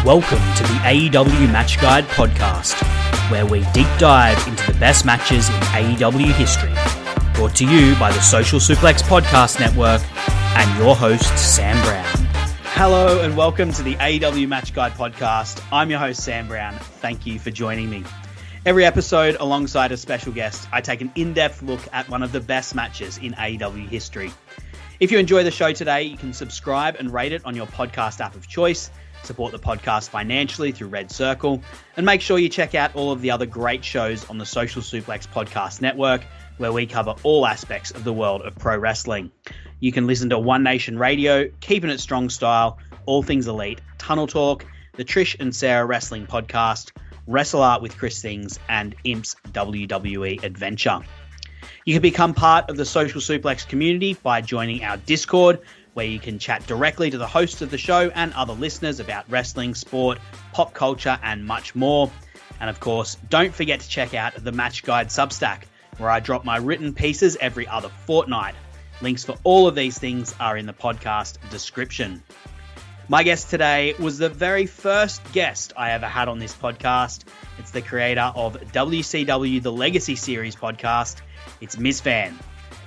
Welcome to the AEW Match Guide podcast, where we deep dive into the best matches in AEW history. Brought to you by the Social Suplex Podcast Network and your host, Sam Brown. Hello and welcome to the AEW Match Guide podcast. I'm your host, Sam Brown. Thank you for joining me. Every episode, alongside a special guest, I take an in-depth look at one of the best matches in AEW history. If you enjoy the show today, you can subscribe and rate it on your podcast app of choice, support the podcast financially through Red Circle, and make sure you check out all of the other great shows on the Social Suplex Podcast Network, where we cover all aspects of the world of pro wrestling. You can listen to One Nation Radio, Keeping It Strong Style, All Things Elite, Tunnel Talk, the Trish and Sarah Wrestling Podcast, Wrestle Art with Chris Things, and Imp's WWE Adventure. You can become part of the Social Suplex community by joining our Discord, where you can chat directly to the hosts of the show and other listeners about wrestling, sport, pop culture, and much more. And of course, don't forget to check out the Match Guide Substack, where I drop my written pieces every other fortnight. Links for all of these things are in the podcast description. My guest today was the very first guest I ever had on this podcast. It's the creator of WCW The Legacy Series podcast. It's Mizfan,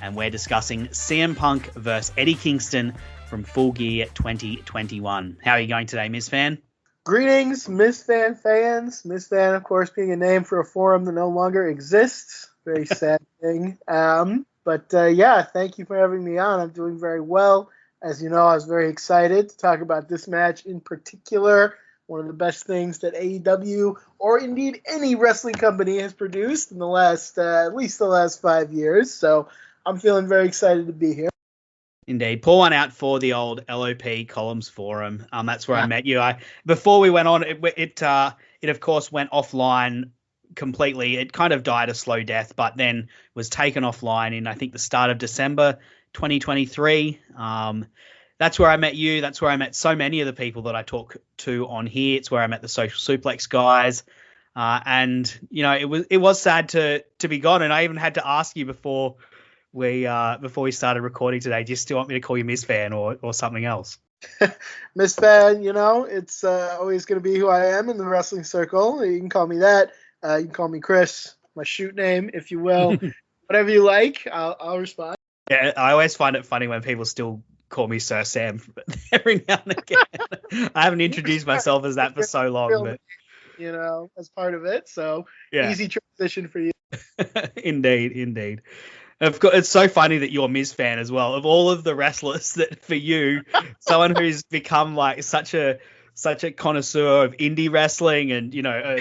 and we're discussing CM Punk versus Eddie Kingston from Full Gear 2021. How are you going today, Mizfan? Greetings, Mizfan fans. Mizfan, of course, being a name for a forum that no longer exists. Very sad thing. But thank you for having me on. I'm doing very well. As you know, I was very excited to talk about this match in particular. One of the best things that AEW, or indeed any wrestling company, has produced in the last, at least the last 5 years. So I'm feeling very excited to be here. Indeed. Pour one out for the old LOP Columns Forum. That's where I met you. Before we went on, it of course went offline completely. It kind of died a slow death, but then was taken offline in, I think, the start of December 2023. That's where I met you. That's where I met so many of the people that I talk to on here. It's where I met the Social Suplex guys. And you know, it was sad to be gone. And I even had to ask you before we started recording today, do you still want me to call you Mizfan or something else? Mizfan, you know, it's always going to be who I am in the wrestling circle. You can call me that. You can call me Chris, my shoot name, if you will. Whatever you like, I'll respond. Yeah, I always find it funny when people still call me Sir Sam every now and again. I haven't introduced myself as that for so long, but you know, as part of it. So yeah. Easy transition for you. Indeed. Of course, it's so funny that you're Mizfan as well. Of all of the wrestlers, that for you, someone who's become like such a connoisseur of indie wrestling, and you know,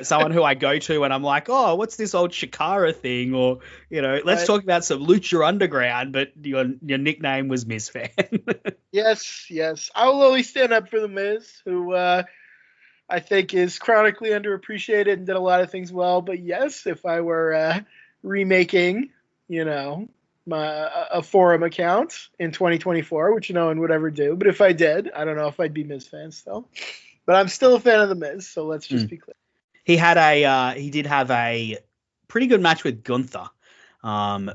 someone who I go to and I'm like, oh, what's this old Shikara thing? Or you know, let's talk about some Lucha Underground. But your nickname was Mizfan. Yes. I will always stand up for the Miz, who I think is chronically underappreciated and did a lot of things well. But yes, if I were remaking, you know, a forum account in 2024, which no one would ever do. But if I did, I don't know if I'd be Mizfan still. But I'm still a fan of the Miz, so let's just be clear. He did have a pretty good match with Gunther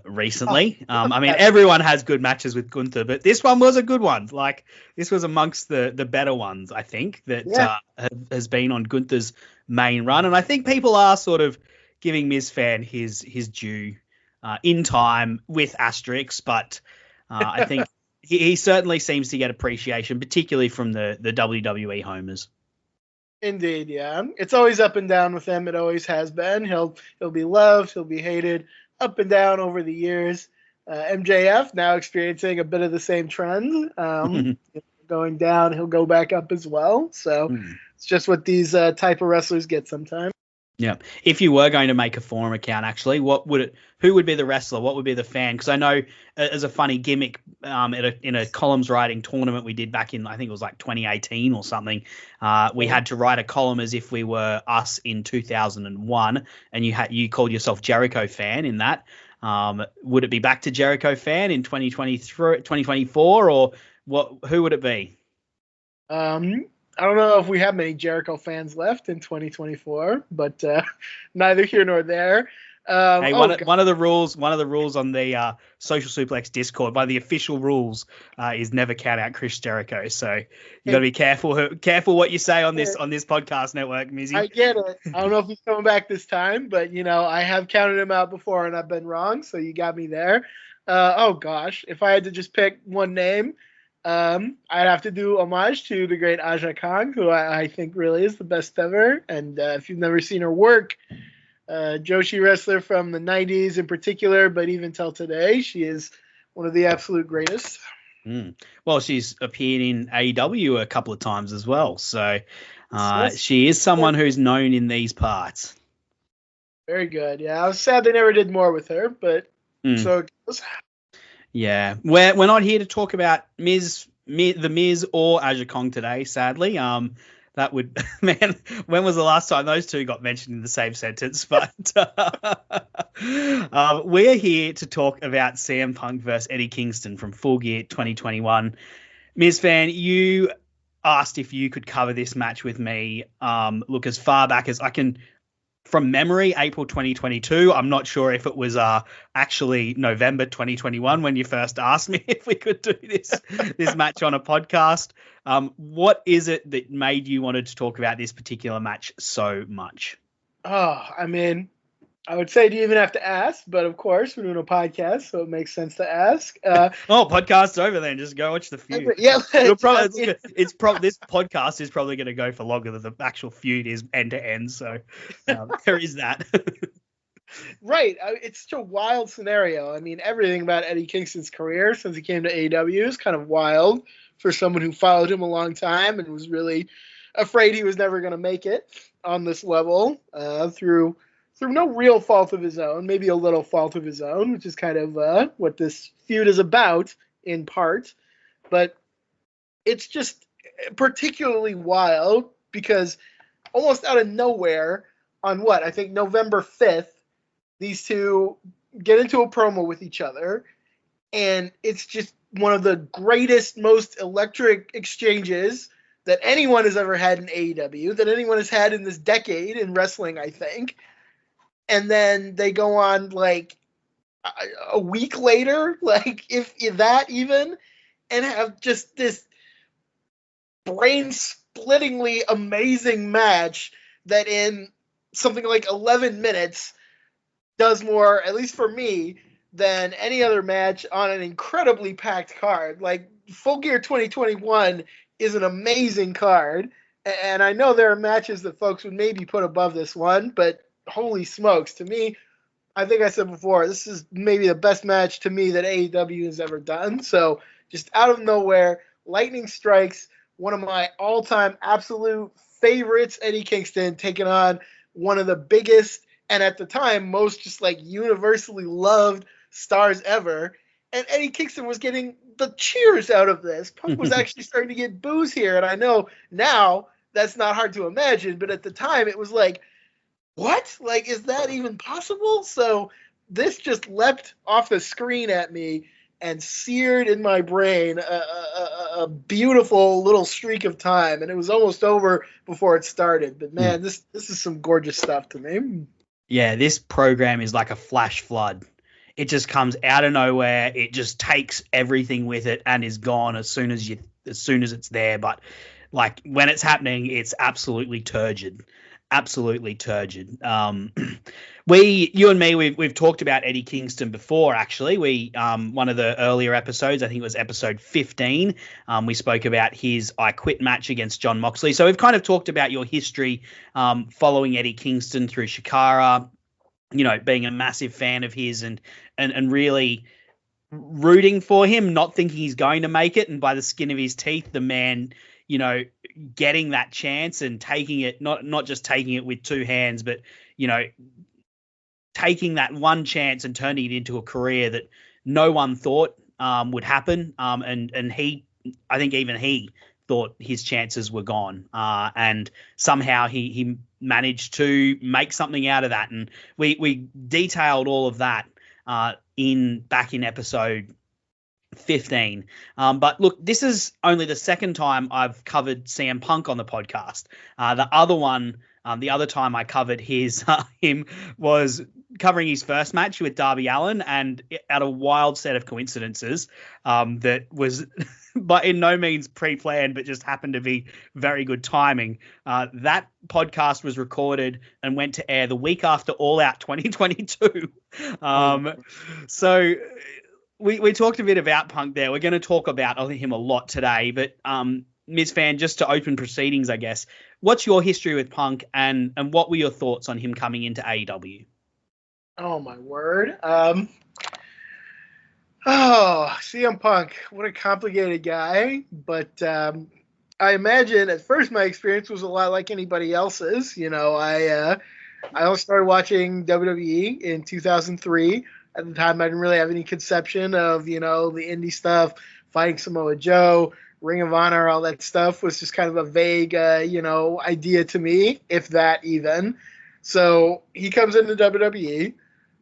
recently. I mean, everyone has good matches with Gunther, but this one was a good one. Like, this was amongst the better ones, I think, that has been on Gunther's main run. And I think people are sort of giving Mizfan his due in time with asterisks, but I think he certainly seems to get appreciation, particularly from the WWE homers. Indeed, yeah. It's always up and down with him. It always has been. He'll be loved, he'll be hated, up and down over the years. MJF now experiencing a bit of the same trend. Going down, he'll go back up as well. So it's just what these type of wrestlers get sometimes. Yeah. If you were going to make a forum account, actually, who would be the wrestler? What would be the fan? Because I know as a funny gimmick in a columns writing tournament we did back in, I think it was like 2018 or something, we had to write a column as if we were us in 2001, and you called yourself Jericho fan in that. Would it be back to Jericho fan in 2023, 2024, or who would it be? I don't know if we have many Jericho fans left in 2024, but neither here nor there. Hey, one of the rules on the Social Suplex Discord, one of the official rules, is never count out Chris Jericho. So you got to be careful what you say on this podcast network, Mizzy. I get it. I don't know if he's coming back this time, but I have counted him out before and I've been wrong, so you got me there. Oh gosh, if I had to just pick one name, I'd have to do homage to the great Aja Kong, who I think really is the best ever. And if you've never seen her work, Joshi wrestler from the 90s in particular, but even till today, she is one of the absolute greatest. Well, she's appeared in AEW a couple of times as well. So she is someone who's known in these parts. Very good. Yeah, I was sad they never did more with her, but so it goes. Yeah, we're not here to talk about the Miz or Aja Kong today, sadly. That would, man, when was the last time those two got mentioned in the same sentence? But we're here to talk about CM Punk versus Eddie Kingston from Full Gear 2021. Mizfan, you asked if you could cover this match with me. Look, as far back as I can, from memory, April 2022. I'm not sure if it was actually November 2021 when you first asked me if we could do this match on a podcast. What is it that made you wanted to talk about this particular match so much? Oh, I mean, I would say, do you even have to ask? But of course, we're doing a podcast, so it makes sense to ask. Podcast's over then. Just go watch the feud. Yeah, this podcast is probably going to go for longer than the actual feud is end to end. So there is that. Right. It's such a wild scenario. I mean, everything about Eddie Kingston's career since he came to AEW is kind of wild for someone who followed him a long time and was really afraid he was never going to make it on this level through no real fault of his own, maybe a little fault of his own, which is kind of what this feud is about in part. But it's just particularly wild because almost out of nowhere on I think November 5th, these two get into a promo with each other, and it's just one of the greatest, most electric exchanges that anyone has ever had in AEW, that anyone has had in this decade in wrestling, I think. And then they go on like a week later, like if that even, and have just this brain-splittingly amazing match that in something like 11 minutes does more, at least for me, than any other match on an incredibly packed card. Like, Full Gear 2021 is an amazing card, and I know there are matches that folks would maybe put above this one, but holy smokes, to me, I think I said before, this is maybe the best match to me that AEW has ever done. So just out of nowhere, lightning strikes one of my all-time absolute favorites, Eddie Kingston, taking on one of the biggest and at the time most just like universally loved stars ever. And Eddie Kingston was getting the cheers out of this. Punk was actually starting to get boos here. And I know now that's not hard to imagine, but at the time it was like, what? Like, is that even possible? So this just leapt off the screen at me and seared in my brain a beautiful little streak of time. And it was almost over before it started. But, man, this is some gorgeous stuff to me. Yeah, this program is like a flash flood. It just comes out of nowhere. It just takes everything with it and is gone as soon as it's there. But, like, when it's happening, it's absolutely turgid. Absolutely turgid. You and me, we've talked about Eddie Kingston before. Actually, one of the earlier episodes, I think it was episode 15. We spoke about his I Quit match against Jon Moxley. So we've kind of talked about your history following Eddie Kingston through Shikara. You know, being a massive fan of his and really rooting for him, not thinking he's going to make it, and by the skin of his teeth, the man, you know, getting that chance and taking it, not just taking it with two hands, but, you know, taking that one chance and turning it into a career that no one thought would happen. And I think even he thought his chances were gone. And somehow he managed to make something out of that. And we detailed all of that back in episode 15. But look, this is only the second time I've covered CM Punk on the podcast. The other one The other time I covered him was covering his first match with Darby Allin, and at a wild set of coincidences that was but in no means pre-planned, but just happened to be very good timing. That podcast was recorded and went to air the week after All Out 2022. So we talked a bit about Punk there. We're going to talk about him a lot today, but Mizfan, just to open proceedings, I guess, what's your history with Punk, and what were your thoughts on him coming into AEW? Oh, my word. CM Punk, what a complicated guy. But I imagine at first my experience was a lot like anybody else's. I also started watching WWE in 2003. At the time, I didn't really have any conception of, the indie stuff, Fighting Samoa Joe, Ring of Honor, all that stuff was just kind of a vague, idea to me, if that even. So he comes into WWE.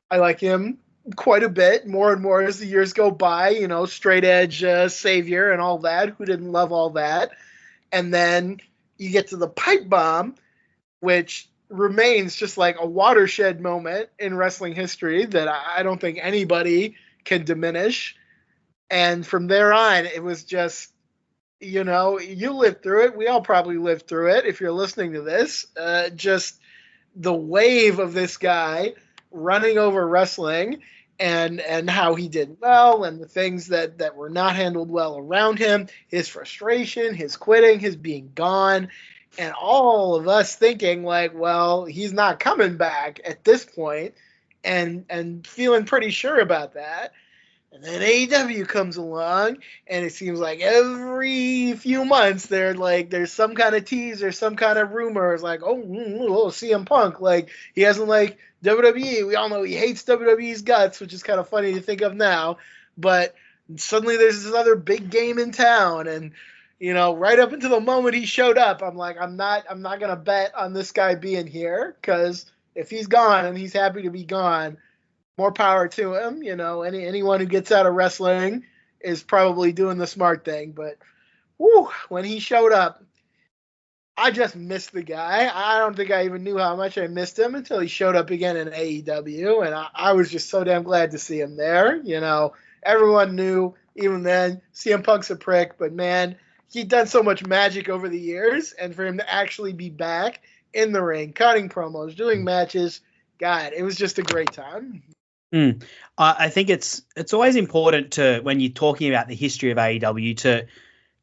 I like him quite a bit, more and more as the years go by, straight edge savior and all that. Who didn't love all that? And then you get to the pipe bomb, which remains just like a watershed moment in wrestling history that I don't think anybody can diminish. And from there on, it was just, you lived through it. We all probably lived through it if you're listening to this. Just the wave of this guy running over wrestling and how he did well, and the things that were not handled well around him, his frustration, his quitting, his being gone, and all of us thinking like, well, he's not coming back at this point, and feeling pretty sure about that. And then AEW comes along, and it seems like every few months there's some kind of tease or some kind of rumor. It's like, CM Punk, like he hasn't like WWE. We all know he hates WWE's guts, which is kind of funny to think of now. But suddenly there's this other big game in town, and right up until the moment he showed up, I'm like, I'm not gonna bet on this guy being here, because if he's gone and he's happy to be gone, more power to him. Anyone who gets out of wrestling is probably doing the smart thing. But when he showed up, I just missed the guy. I don't think I even knew how much I missed him until he showed up again in AEW, and I was just so damn glad to see him there. Everyone knew even then CM Punk's a prick, but man, he'd done so much magic over the years, and for him to actually be back in the ring, cutting promos, doing matches, God, it was just a great time. I think it's always important to, when you're talking about the history of AEW,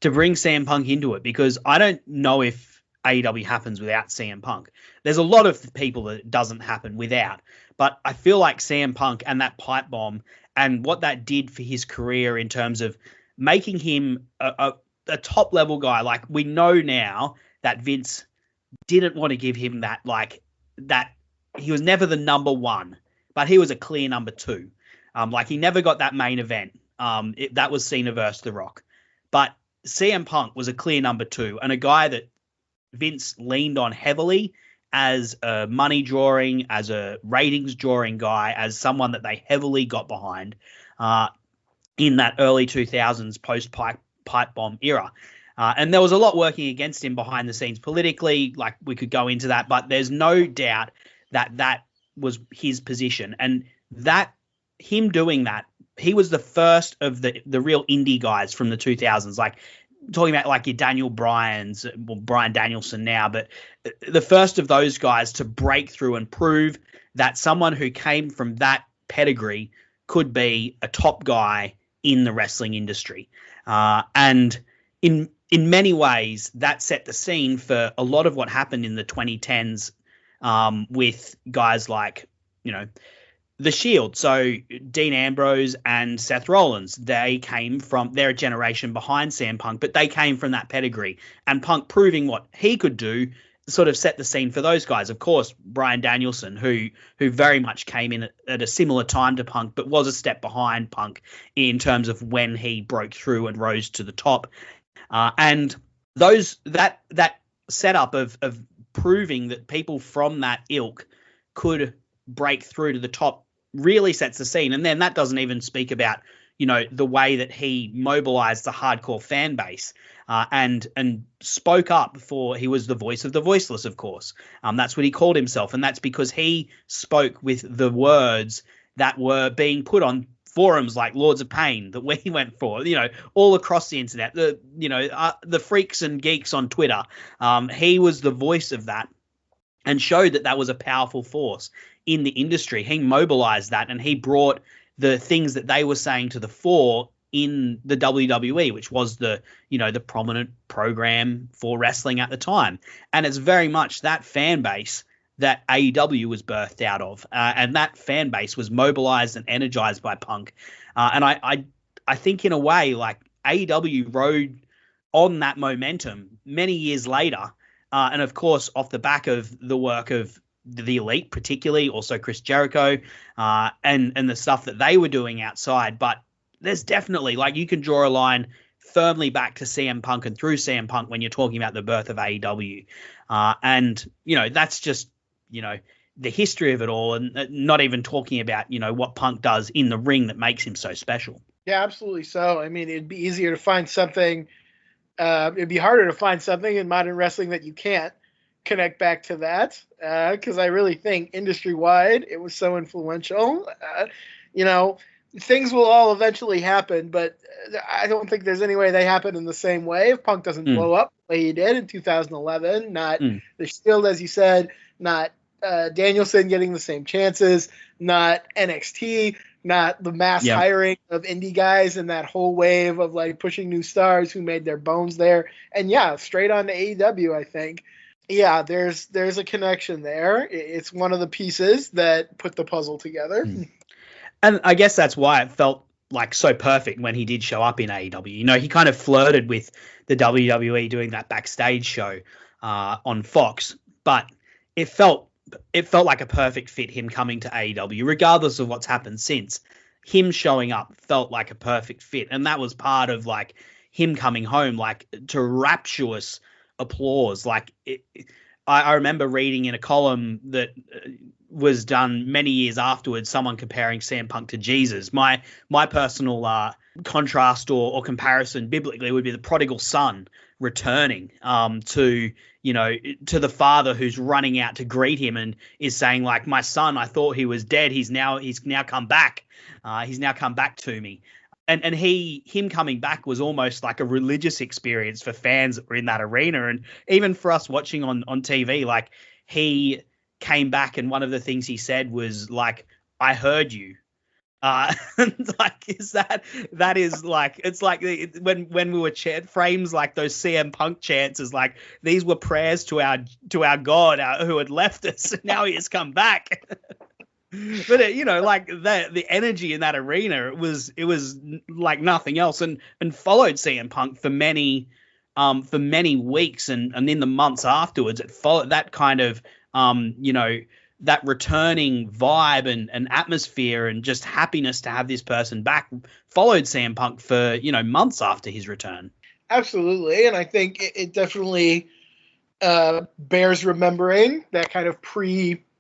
to bring CM Punk into it, because I don't know if AEW happens without CM Punk. There's a lot of people that it doesn't happen without, but I feel like CM Punk and that pipe bomb and what that did for his career in terms of making him a top level guy. Like, we know now that Vince didn't want to give him that he was never the number one, but he was a clear number two. He never got that main event. That was Cena versus The Rock. But CM Punk was a clear number two, and a guy that Vince leaned on heavily as a money drawing, as a ratings drawing guy, as someone that they heavily got behind in that early 2000s post pipe bomb era. And there was a lot working against him behind the scenes politically. Like, we could go into that, but there's no doubt that was his position, and that him doing that, he was the first of the real indie guys from the 2000s, like talking about like your Daniel Bryans, well, Bryan Danielson now, but the first of those guys to break through and prove that someone who came from that pedigree could be a top guy in the wrestling industry. And in many ways, that set the scene for a lot of what happened in the 2010s with guys like, The Shield. So Dean Ambrose and Seth Rollins, they're a generation behind CM Punk, but they came from that pedigree. And Punk proving what he could do sort of set the scene for those guys. Of course, Bryan Danielson, who very much came in at a similar time to Punk, but was a step behind Punk in terms of when he broke through and rose to the top. And that setup of proving that people from that ilk could break through to the top really sets the scene. And then that doesn't even speak about, the way that he mobilized the hardcore fan base, and spoke up for, he was the voice of the voiceless, of course. That's what he called himself. And that's because he spoke with the words that were being put on forums like Lords of Pain that we went for, all across the internet, the freaks and geeks on Twitter. He was the voice of that and showed that that was a powerful force in the industry. He mobilized that, and he brought the things that they were saying to the fore in the WWE, which was the prominent program for wrestling at the time. And it's very much that fan base that AEW was birthed out of. And that fan base was mobilized and energized by Punk. And I think in a way, like, AEW rode on that momentum many years later. And of course, off the back of the work of the Elite, particularly, also Chris Jericho, and the stuff that they were doing outside. But there's definitely, like, you can draw a line firmly back to CM Punk and through CM Punk when you're talking about the birth of AEW. And, that's just, the history of it all, and not even talking about, what Punk does in the ring that makes him so special. Yeah, absolutely so. I mean, it'd be easier to find something. It'd be harder to find something in modern wrestling that you can't connect back to that, because I really think industry-wide it was so influential. Things will all eventually happen, but I don't think there's any way they happen in the same way. If Punk doesn't blow up the way he did in 2011, not the Shield, as you said, not Danielson getting the same chances, not NXT, not the mass hiring of indie guys and that whole wave of like pushing new stars who made their bones there. And straight on to AEW, I think. Yeah, there's a connection there. It's one of the pieces that put the puzzle together. And I guess that's why it felt like so perfect when he did show up in AEW. He kind of flirted with the WWE doing that backstage show on Fox, but it felt like a perfect fit, him coming to AEW, regardless of what's happened since. Him showing up felt like a perfect fit, and that was part of like him coming home, like, to rapturous applause. Like, I remember reading in a column that was done many years afterwards, someone comparing CM Punk to Jesus. My personal contrast or comparison biblically would be the prodigal son returning to the father who's running out to greet him and is saying, like, my son, I thought he was dead. He's now come back. He's now come back to me. And him coming back was almost like a religious experience for fans that were in that arena. And even for us watching on TV, like, he came back and one of the things he said was like, I heard you. Like, that is like, it's like when we were frames like those CM Punk chants is like, these were prayers to our God who had left us, and now he has come back. But like the energy in that arena, it was like nothing else, and followed CM Punk for many weeks, and in the months afterwards, it followed that kind of that returning vibe and atmosphere and just happiness to have this person back followed CM Punk for months after his return. Absolutely, and I think it definitely bears remembering that kind of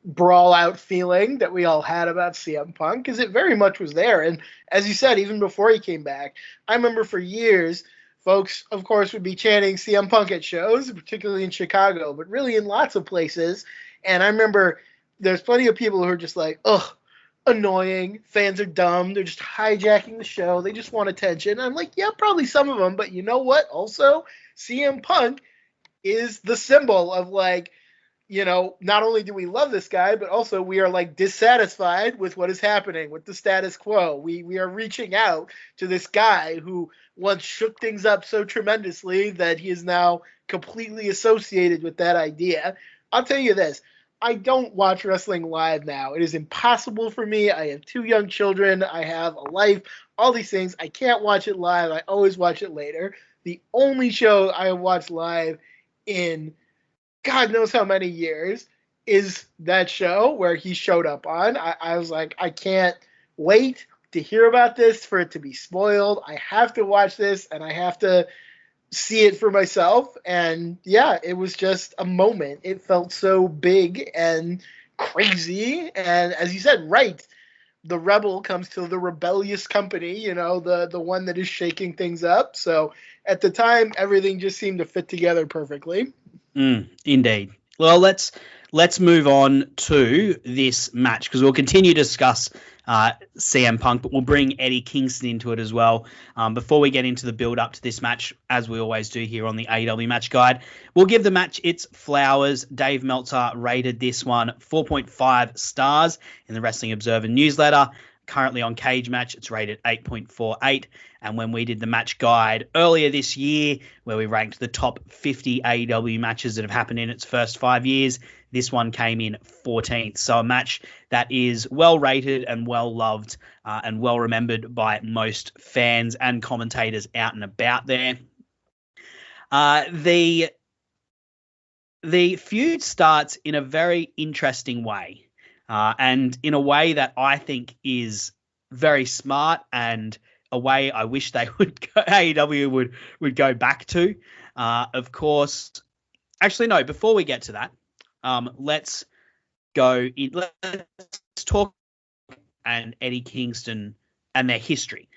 brawl out feeling that we all had about CM Punk, because it very much was there. And as you said, even before he came back, I remember for years, folks, of course, would be chanting CM Punk at shows, particularly in Chicago, but really in lots of places. And I remember there's plenty of people who are just like, ugh, annoying. Fans are dumb. They're just hijacking the show. They just want attention. And I'm like, yeah, probably some of them. But you know what? Also, CM Punk is the symbol of, like, not only do we love this guy, but also we are like dissatisfied with what is happening with the status quo. We are reaching out to this guy who once shook things up so tremendously that he is now completely associated with that idea. I'll tell you this. I don't watch wrestling live now. It is impossible for me. I have 2 young children. I have a life, all these things. I can't watch it live. I always watch it later. The only show I have watched live in God knows how many years is that show where he showed up on. I was like, I can't wait to hear about this, for it to be spoiled. I have to watch this, and I have to see it for myself. And yeah, it was just a moment. It felt so big and crazy. And as you said, right the rebel comes to the rebellious company, the one that is shaking things up. So at the time, everything just seemed to fit together perfectly. Indeed. Well, let's move on to this match because we'll continue to discuss CM Punk, but we'll bring Eddie Kingston into it as well. Before we get into the build up to this match, as we always do here on the AEW Match Guide, we'll give the match its flowers. Dave Meltzer rated this one 4.5 stars in the Wrestling Observer newsletter. Currently on Cage Match, it's rated 8.48. And when we did the match guide earlier this year, where we ranked the top 50 AEW matches that have happened in its first 5 years, this one came in 14th. So a match that is well rated and well loved and well remembered by most fans and commentators out and about there. The feud starts in a very interesting way. And in a way that I think is very smart and a way I wish they would AEW would go back to. Of course, actually, no, before we get to that, let's talk and Eddie Kingston and their history.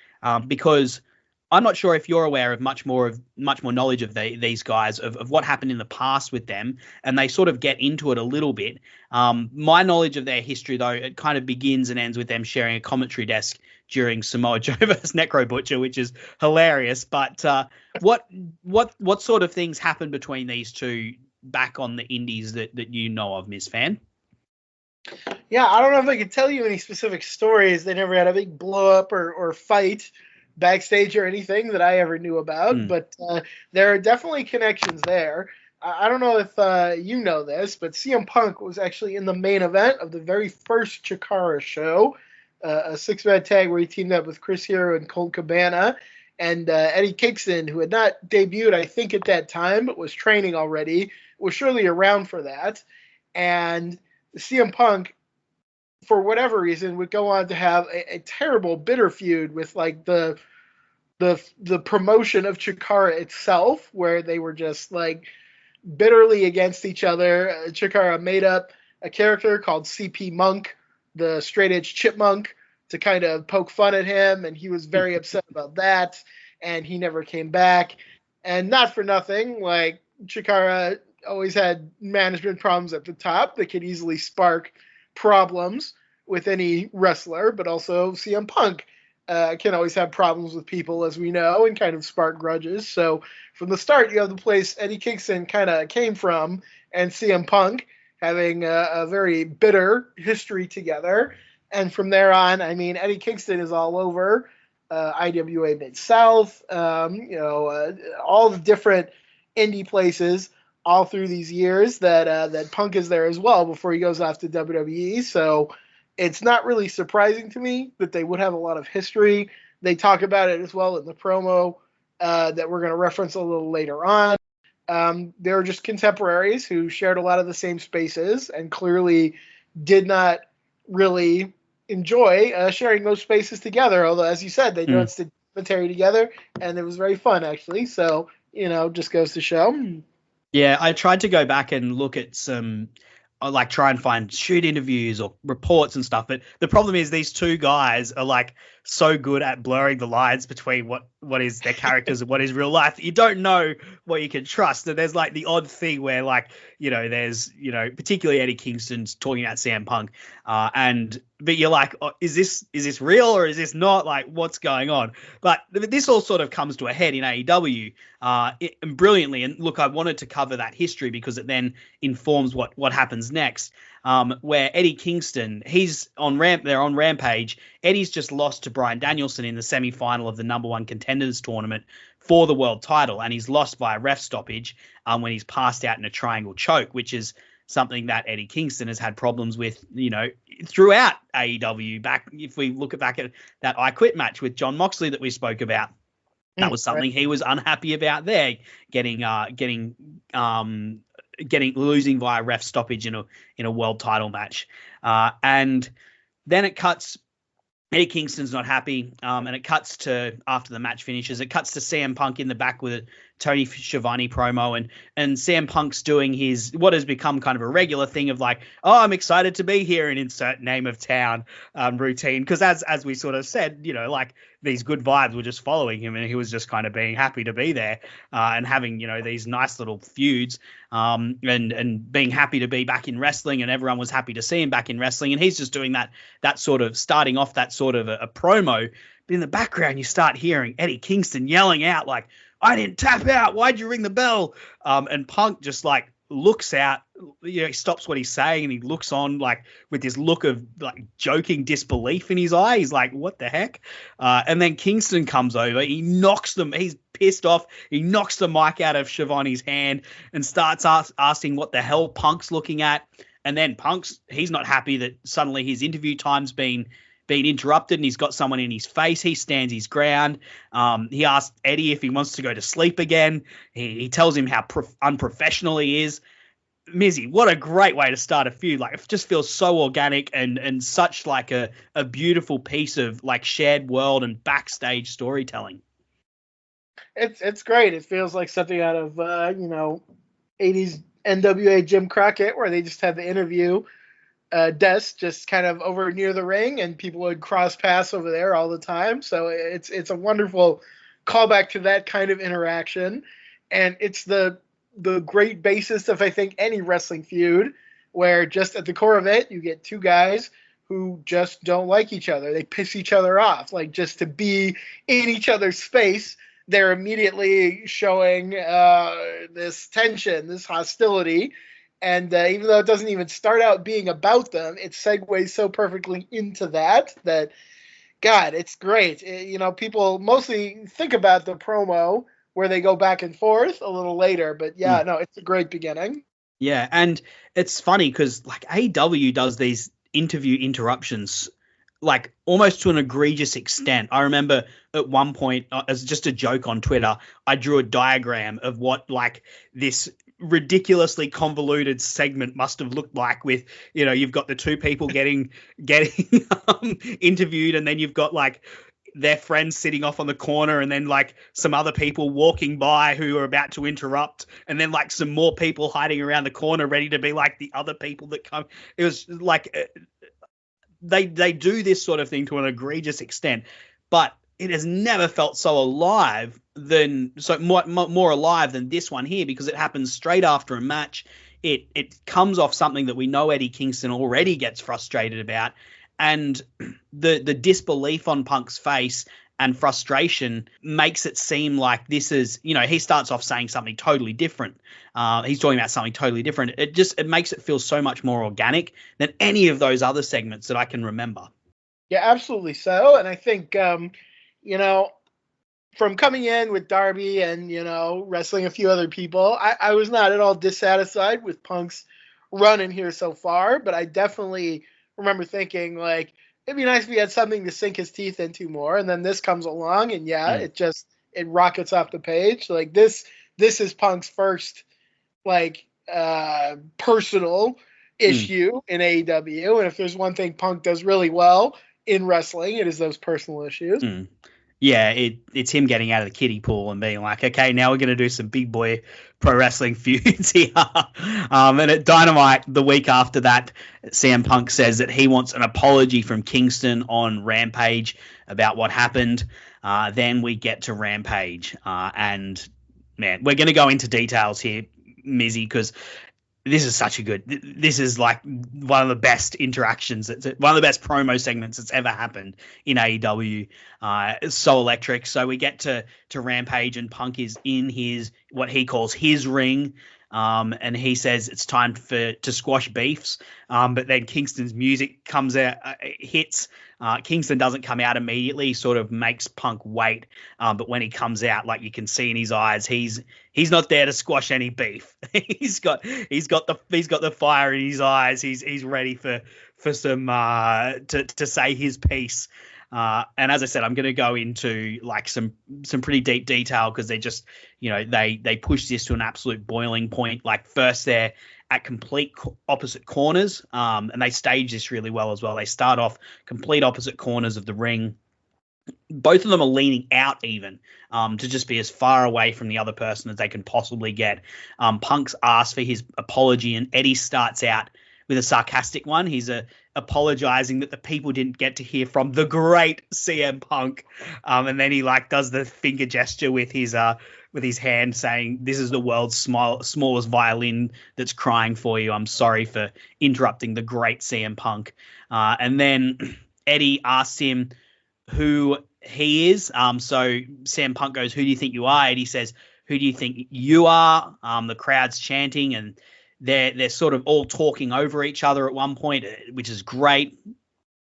Because I'm not sure if you're aware of much more knowledge of these guys, of what happened in the past with them, and they sort of get into it a little bit. My knowledge of their history, though, it kind of begins and ends with them sharing a commentary desk during Samoa Joe vs. Necro Butcher, which is hilarious. But what sort of things happened between these two back on the indies that you know of, Mizfan? Yeah, I don't know if I can tell you any specific stories. They never had a big blow up or fight backstage or anything that I ever knew about, but there are definitely connections there. I don't know if you know this, but CM Punk was actually in the main event of the very first Chikara show, a 6-man tag where he teamed up with Chris Hero and Colt Cabana, and Eddie Kingston, who had not debuted, I think, at that time, but was training already, was surely around for that. And CM Punk, for whatever reason, would go on to have a terrible, bitter feud with like the promotion of Chikara itself, where they were just like bitterly against each other. Chikara made up a character called CP Monk, the straight edge chipmunk, to kind of poke fun at him, and he was very upset about that, and he never came back. And not for nothing, like Chikara always had management problems at the top that could easily spark problems with any wrestler, but also CM Punk can always have problems with people, as we know, and kind of spark grudges. So from the start, you have the place Eddie Kingston kind of came from, and CM Punk having a very bitter history together. And from there on, I mean, Eddie Kingston is all over IWA Mid-South, all the different indie places all through these years that Punk is there as well before he goes off to WWE. So it's not really surprising to me that they would have a lot of history. They talk about it as well in the promo that we're going to reference a little later on. They're just contemporaries who shared a lot of the same spaces and clearly did not really enjoy sharing those spaces together. Although, as you said, they danced the commentary together, and it was very fun, actually. So, just goes to show. Yeah, I tried to go back and look at some, like try and find shoot interviews or reports and stuff. But the problem is these two guys are like so good at blurring the lines between what is their characters and what is real life. You don't know what you can trust. And there's like the odd thing where like, there's, particularly Eddie Kingston's talking about CM Punk. But you're like, oh, is this real or is this not? Like, what's going on? But this all sort of comes to a head in AEW brilliantly. And look, I wanted to cover that history because it then informs what happens next. Where Eddie Kingston, they're on Rampage. Eddie's just lost to Bryan Danielson in the semi-final of the number one contenders tournament for the world title. And he's lost by a ref stoppage when he's passed out in a triangle choke, which is something that Eddie Kingston has had problems with, throughout AEW. Back, if we look back at that I Quit match with Jon Moxley that we spoke about, that was something he was unhappy about there, losing via ref stoppage in a world title match. And then it cuts Eddie Kingston's not happy, and it cuts to, after the match finishes, it cuts to CM Punk in the back with a Tony Schiavone promo, and CM Punk's doing his, what has become kind of a regular thing of like, oh, I'm excited to be here, and insert name of town routine, because as we sort of said, like these good vibes were just following him, and he was just kind of being happy to be there, and having, these nice little feuds, and being happy to be back in wrestling, and everyone was happy to see him back in wrestling, and he's just doing that sort of, starting off that sort of a promo. But in the background, you start hearing Eddie Kingston yelling out like, I didn't tap out, why'd you ring the bell? And Punk just like looks out, he stops what he's saying, and he looks on like with this look of like joking disbelief in his eye. He's like, what the heck? And then Kingston comes over, he knocks them, he's pissed off, he knocks the mic out of Schiavone's hand and starts asking what the hell Punk's looking at. And then he's not happy that suddenly his interview time's been interrupted and he's got someone in his face. He stands his ground. He asks Eddie if he wants to go to sleep again. He tells him how unprofessional he is. Mizzy, what a great way to start a feud. Like, it just feels so organic and such like a beautiful piece of like shared world and backstage storytelling. It's great. It feels like something out of 80s NWA Jim Crockett, where they just had the interview desk just kind of over near the ring, and people would cross paths over there all the time. So it's a wonderful callback to that kind of interaction, and it's the great basis of, I think, any wrestling feud, where just at the core of it, you get two guys who just don't like each other. They piss each other off. Like, just to be in each other's space, they're immediately showing this tension, this hostility. And even though it doesn't even start out being about them, it segues so perfectly into that, God, it's great. People mostly think about the promo where they go back and forth a little later. But yeah, no, it's a great beginning. Yeah, and it's funny because like AEW does these interview interruptions like almost to an egregious extent. I remember at one point, as just a joke on Twitter, I drew a diagram of what like this ridiculously convoluted segment must have looked like, with you've got the two people getting interviewed, and then you've got like their friends sitting off on the corner, and then like some other people walking by who are about to interrupt, and then like some more people hiding around the corner ready to be like the other people that come. It was like they do this sort of thing to an egregious extent, but it has never felt so alive more alive than this one here, because it happens straight after a match. It comes off something that we know Eddie Kingston already gets frustrated about, and the disbelief on Punk's face and frustration makes it seem like this is, he starts off saying something totally different. He's talking about something totally different. It makes it feel so much more organic than any of those other segments that I can remember. Yeah, absolutely so. And I think, from coming in with Darby and, wrestling a few other people, I was not at all dissatisfied with Punk's run in here so far, but I definitely remember thinking, like, it'd be nice if he had something to sink his teeth into more. And then this comes along, and it rockets off the page. Like, this is Punk's first, like, personal issue in AEW. And if there's one thing Punk does really well in wrestling, it is those personal issues. Yeah, it's him getting out of the kiddie pool and being like, okay, now we're going to do some big boy pro wrestling feuds here. And at Dynamite the week after that, CM Punk says that he wants an apology from Kingston on Rampage about what happened. Then we get to Rampage. And, man, we're going to go into details here, Mizzy, because this is like one of the best interactions. It's one of the best promo segments that's ever happened in AEW. It's so electric. So we get to Rampage, and Punk is in what he calls his ring. And he says it's time to squash beefs. But then Kingston's music comes out, hits. Kingston doesn't come out immediately. He sort of makes Punk wait. But when he comes out, like you can see in his eyes, he's not there to squash any beef. he's got the fire in his eyes. He's ready for some to say his piece. And as I said, I'm going to go into like some pretty deep detail, because they just, they push this to an absolute boiling point. Like, first they're at complete opposite corners, and they stage this really well as well. They start off complete opposite corners of the ring. Both of them are leaning out even to just be as far away from the other person as they can possibly get. Punk's asked for his apology, and Eddie starts out with a sarcastic one. He's apologizing that the people didn't get to hear from the great CM Punk, and then he does the finger gesture with his hand, saying, "This is the world's smallest violin that's crying for you. I'm sorry for interrupting the great CM Punk." And then Eddie asks him who he is. So Sam Punk goes, "Who do you think you are?" Eddie says, "Who do you think you are?" The crowd's chanting, and they're sort of all talking over each other at one point, which is great.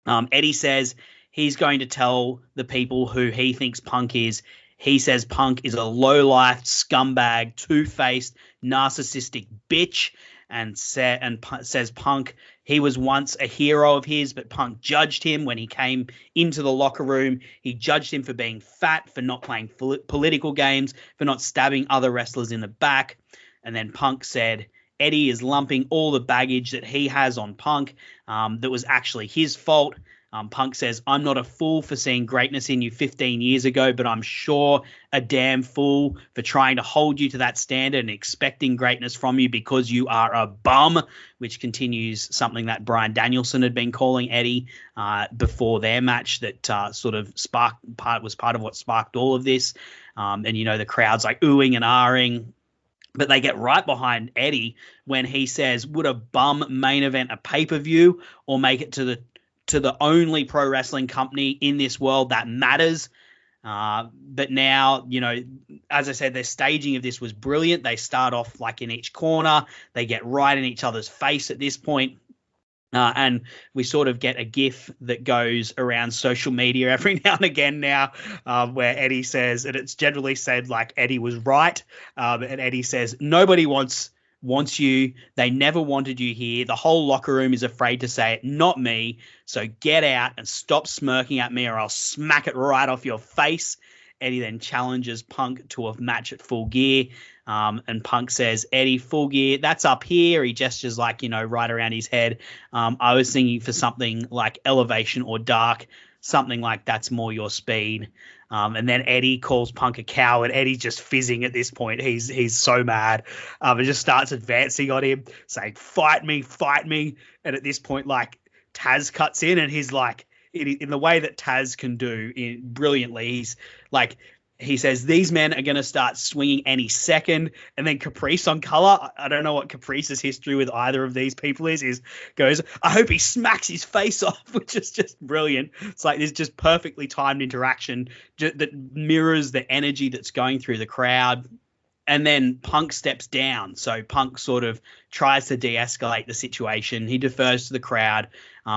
Eddie says he's going to tell the people who he thinks Punk is. He says Punk is a low-life, scumbag, two-faced, narcissistic bitch, and says Punk, he was once a hero of his, but Punk judged him when he came into the locker room. He judged him for being fat, for not playing political games, for not stabbing other wrestlers in the back. And then Punk said Eddie is lumping all the baggage that he has on Punk that was actually his fault. Punk says, "I'm not a fool for seeing greatness in you 15 years ago, but I'm sure a damn fool for trying to hold you to that standard and expecting greatness from you because you are a bum," which continues something that Bryan Danielson had been calling Eddie before their match that sort of was part of what sparked all of this. And, the crowd's oohing and ahhing. But they get right behind Eddie when he says, "Would a bum main event a pay-per-view or make it to the only pro wrestling company in this world that matters?" But now, as I said, their staging of this was brilliant. They start off in each corner. They get right in each other's face at this point. And we sort of get a GIF that goes around social media every now and again now, where Eddie says, and it's generally said Eddie was right. And Eddie says, "Nobody wants you. They never wanted you here. The whole locker room is afraid to say it, not me. So get out and stop smirking at me or I'll smack it right off your face." Eddie then challenges Punk to a match at Full Gear. And Punk says, "Eddie, Full Gear, that's up here." He gestures right around his head. "I was thinking for something like Elevation or Dark, something like that's more your speed." And then Eddie calls Punk a coward. Eddie's just fizzing at this point. He's so mad. And just starts advancing on him, saying, fight me. And at this point, Taz cuts in and he's in the way that Taz can do brilliantly. He's he says, "These men are going to start swinging any second." And then Caprice on color, I don't know what Caprice's history with either of these people goes, "I hope he smacks his face off," which is just brilliant. It's this just perfectly timed interaction that mirrors the energy that's going through the crowd. And then Punk steps down. So Punk sort of tries to de-escalate the situation. He defers to the crowd.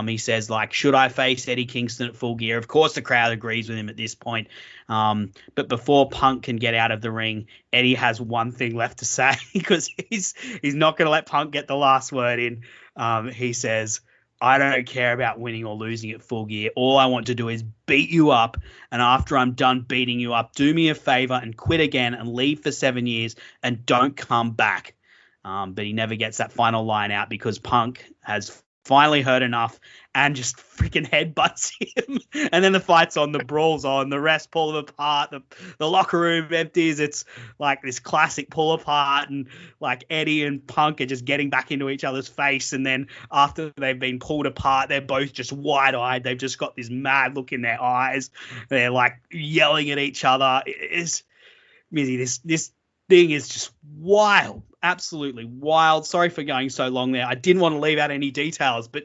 He says, "Should I face Eddie Kingston at Full Gear?" Of course, the crowd agrees with him at this point. But before Punk can get out of the ring, Eddie has one thing left to say because he's not going to let Punk get the last word in. He says, "I don't care about winning or losing at Full Gear. All I want to do is beat you up. And after I'm done beating you up, do me a favor and quit again and leave for 7 years and don't come back." But he never gets that final line out because Punk has finally heard enough and just freaking headbutts him. And then the fight's on, the brawl's on, the rest pull them apart, the locker room empties. It's this classic pull apart, and Eddie and Punk are just getting back into each other's face. And then after they've been pulled apart, they're both just wide-eyed. They've just got this mad look in their eyes. They're yelling at each other. It's Mizzy, this thing is just wild. Absolutely wild. Sorry for going so long there. I didn't want to leave out any details, but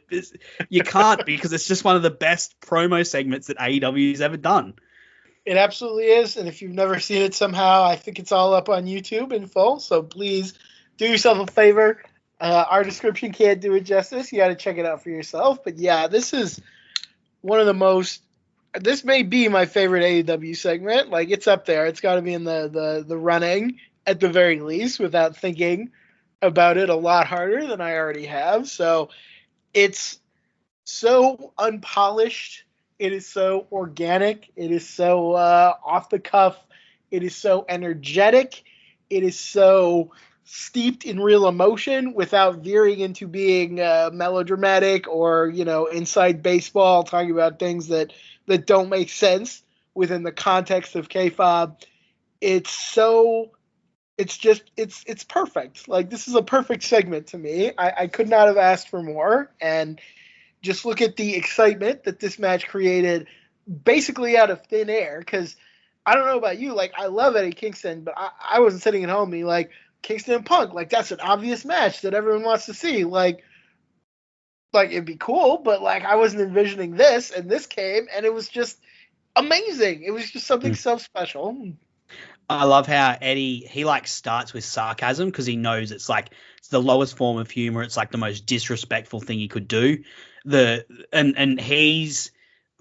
you can't because it's just one of the best promo segments that AEW's ever done. It absolutely is. And if you've never seen it somehow, I think it's all up on YouTube in full. So please do yourself a favor. Our description can't do it justice. You got to check it out for yourself. But yeah, this is one of the most, this may be my favorite AEW segment. It's up there. It's got to be in the running at the very least without thinking about it a lot harder than I already have. So it's so unpolished. It is so organic. It is so off the cuff. It is so energetic. It is so steeped in real emotion without veering into being melodramatic or, inside baseball, talking about things that don't make sense within the context of K-pop. It's perfect. Like, this is a perfect segment to me. I could not have asked for more. And just look at the excitement that this match created basically out of thin air. Because I don't know about you, like, I love Eddie Kingston, but I wasn't sitting at home being like, Kingston and Punk, like, that's an obvious match that everyone wants to see. Like it'd be cool, but like, I wasn't envisioning this, and this came, and it was just amazing. It was just something so special. I love how Eddie, he like starts with sarcasm because he knows it's the lowest form of humor. It's like the most disrespectful thing he could do. And he's,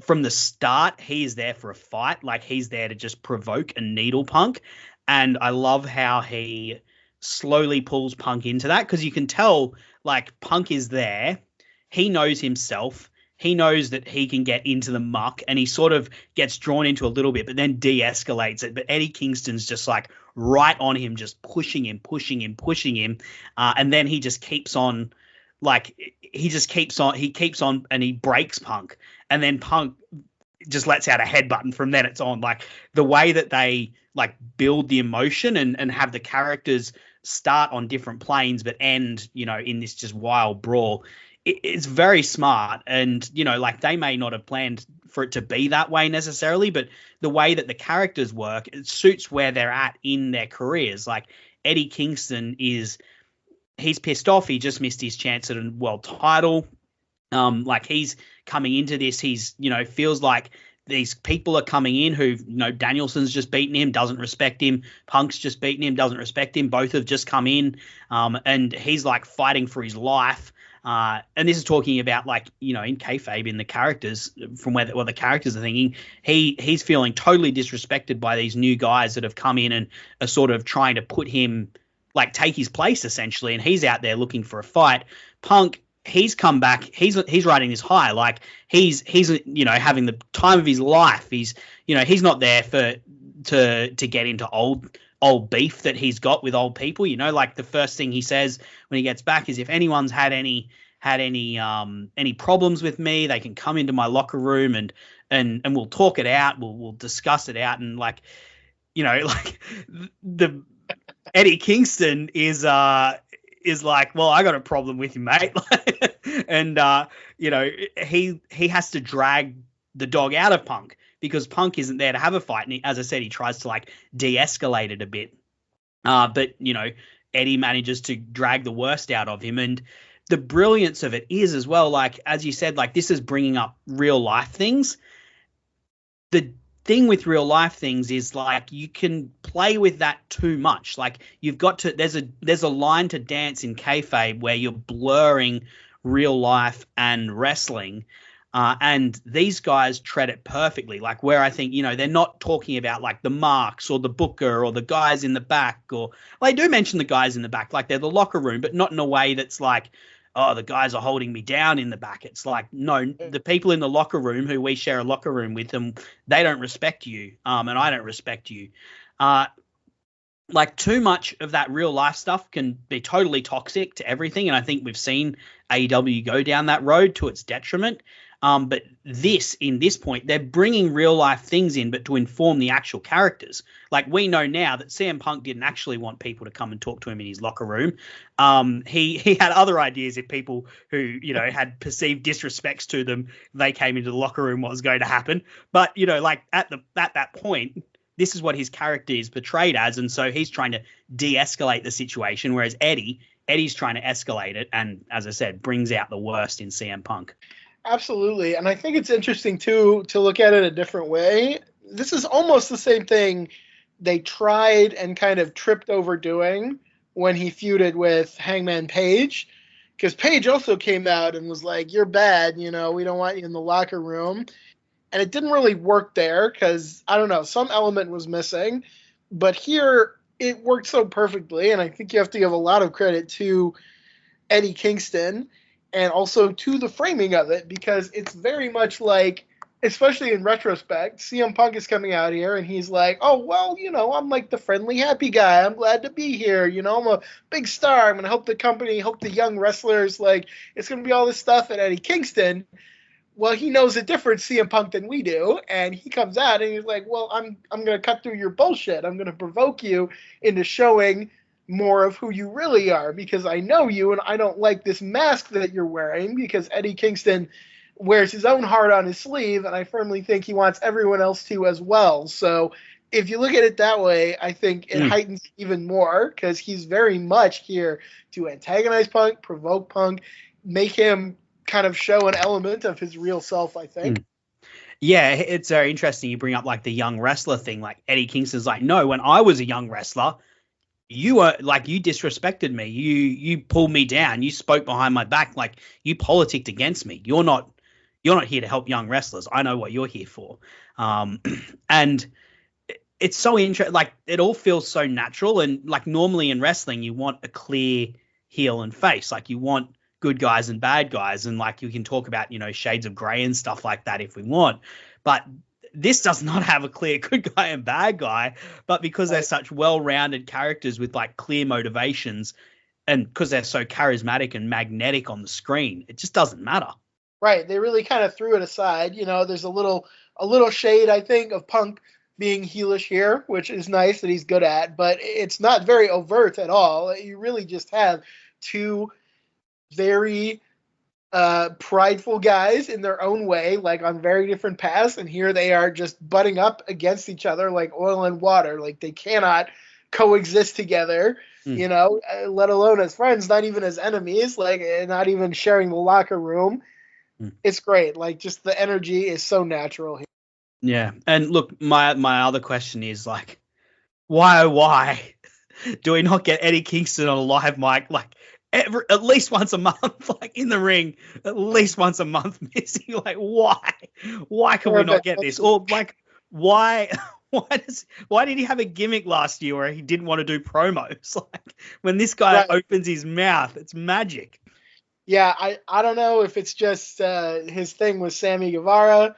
from the start, he is there for a fight. Like, he's there to just provoke and needle Punk. And I love how he slowly pulls Punk into that, because you can tell, like, Punk is there. He knows himself. He knows that he can get into the muck, and he sort of gets drawn into a little bit, but then de-escalates it. But Eddie Kingston's just like right on him, just pushing him. And then he just keeps on, he keeps on and he breaks Punk. And then Punk just lets out a headbutt, and from then it's on. Like, the way that they like build the emotion and have the characters start on different planes but end, in this just wild brawl. It's very smart. And, like, they may not have planned for it to be that way necessarily, but the way that the characters work, it suits where they're at in their careers. Like, Eddie Kingston he's pissed off. He just missed his chance at a world title. Like, he's coming into this, he's, feels like these people are coming in who, Danielson's just beaten him, doesn't respect him. Punk's just beaten him, doesn't respect him. Both have just come in. And he's like fighting for his life. And this is talking about, like, in kayfabe, in the characters, from what the characters are thinking, he's feeling totally disrespected by these new guys that have come in and are sort of trying to put him, like, take his place essentially. And he's out there looking for a fight. Punk, he's come back. He's riding this high. Like, he's having the time of his life. He's not there to get into old beef that he's got with old people. Like, the first thing he says when he gets back is, if anyone's had any problems with me, they can come into my locker room and we'll talk it out. We'll discuss it out. And like, the Eddie Kingston is like, well, I got a problem with you, mate. And he has to drag the dog out of Punk, because Punk isn't there to have a fight. And as I said, he tries to like de-escalate it a bit. But Eddie manages to drag the worst out of him. And the brilliance of it is, as well, like, as you said, like, this is bringing up real life things. The thing with real life things is, like, you can play with that too much. Like, you've got to, there's a line to dance in kayfabe where you're blurring real life and wrestling. And these guys tread it perfectly. Like, where I think, they're not talking about like the marks or the booker or the guys in the back, or they do mention the guys in the back, like they're the locker room, but not in a way that's like, oh, the guys are holding me down in the back. It's like, no, the people in the locker room who we share a locker room with them, they don't respect you. And I don't respect you. Like, too much of that real life stuff can be totally toxic to everything. And I think we've seen AEW go down that road to its detriment. But in this point, they're bringing real life things in, but to inform the actual characters. Like, we know now that CM Punk didn't actually want people to come and talk to him in his locker room. He had other ideas if people who, had perceived disrespects to them, they came into the locker room, what was going to happen. But, like at that point, this is what his character is portrayed as. And so he's trying to de-escalate the situation, whereas Eddie's trying to escalate it. And as I said, brings out the worst in CM Punk. Absolutely. And I think it's interesting, too, to look at it a different way. This is almost the same thing they tried and kind of tripped over doing when he feuded with Hangman Page. Because Page also came out and was like, you're bad, we don't want you in the locker room. And it didn't really work there because, I don't know, some element was missing. But here, it worked so perfectly. And I think you have to give a lot of credit to Eddie Kingston and also to the framing of it, because it's very much like especially in retrospect, CM Punk is coming out here and he's like, oh, well, I'm like the friendly, happy guy. I'm glad to be here. I'm a big star. I'm going to help the company, help the young wrestlers. Like, it's going to be all this stuff. And Eddie Kingston, well, he knows a different CM Punk than we do. And he comes out and he's like, well, I'm going to cut through your bullshit. I'm going to provoke you into showing more of who you really are because I know you and I don't like this mask that you're wearing because Eddie Kingston wears his own heart on his sleeve, and I firmly think he wants everyone else to as well. So if you look at it that way, I think it heightens even more because he's very much here to antagonize Punk, provoke Punk, make him kind of show an element of his real self, I think. Yeah, it's very interesting you bring up like the young wrestler thing. Like Eddie Kingston's like, no, when I was a young wrestler, you were like, you disrespected me. You pulled me down. You spoke behind my back. Like you politicked against me. You're not here to help young wrestlers. I know what you're here for. And it's so interesting. Like it all feels so natural. And like normally in wrestling, you want a clear heel and face. Like you want good guys and bad guys. And like you can talk about, shades of gray and stuff like that if we want. But this does not have a clear good guy and bad guy. But because they're such well-rounded characters with like clear motivations and because they're so charismatic and magnetic on the screen, it just doesn't matter. Right. They really kind of threw it aside. There's a little shade, I think, of Punk being heelish here, which is nice that he's good at, but it's not very overt at all. You really just have two very prideful guys in their own way, like on very different paths, and here they are just butting up against each other like oil and water. Like they cannot coexist together, let alone as friends, not even as enemies, like not even sharing the locker room. It's great. Like just the energy is so natural here. Yeah. And look, my other question is like, why do we not get Eddie Kingston on a live mic like at least once a month, like in the ring, at least once a month missing? Like why can we not get this? Or like why did he have a gimmick last year where he didn't want to do promos? Like when this guy opens his mouth, it's magic. Yeah, I don't know if it's just his thing with Sammy Guevara.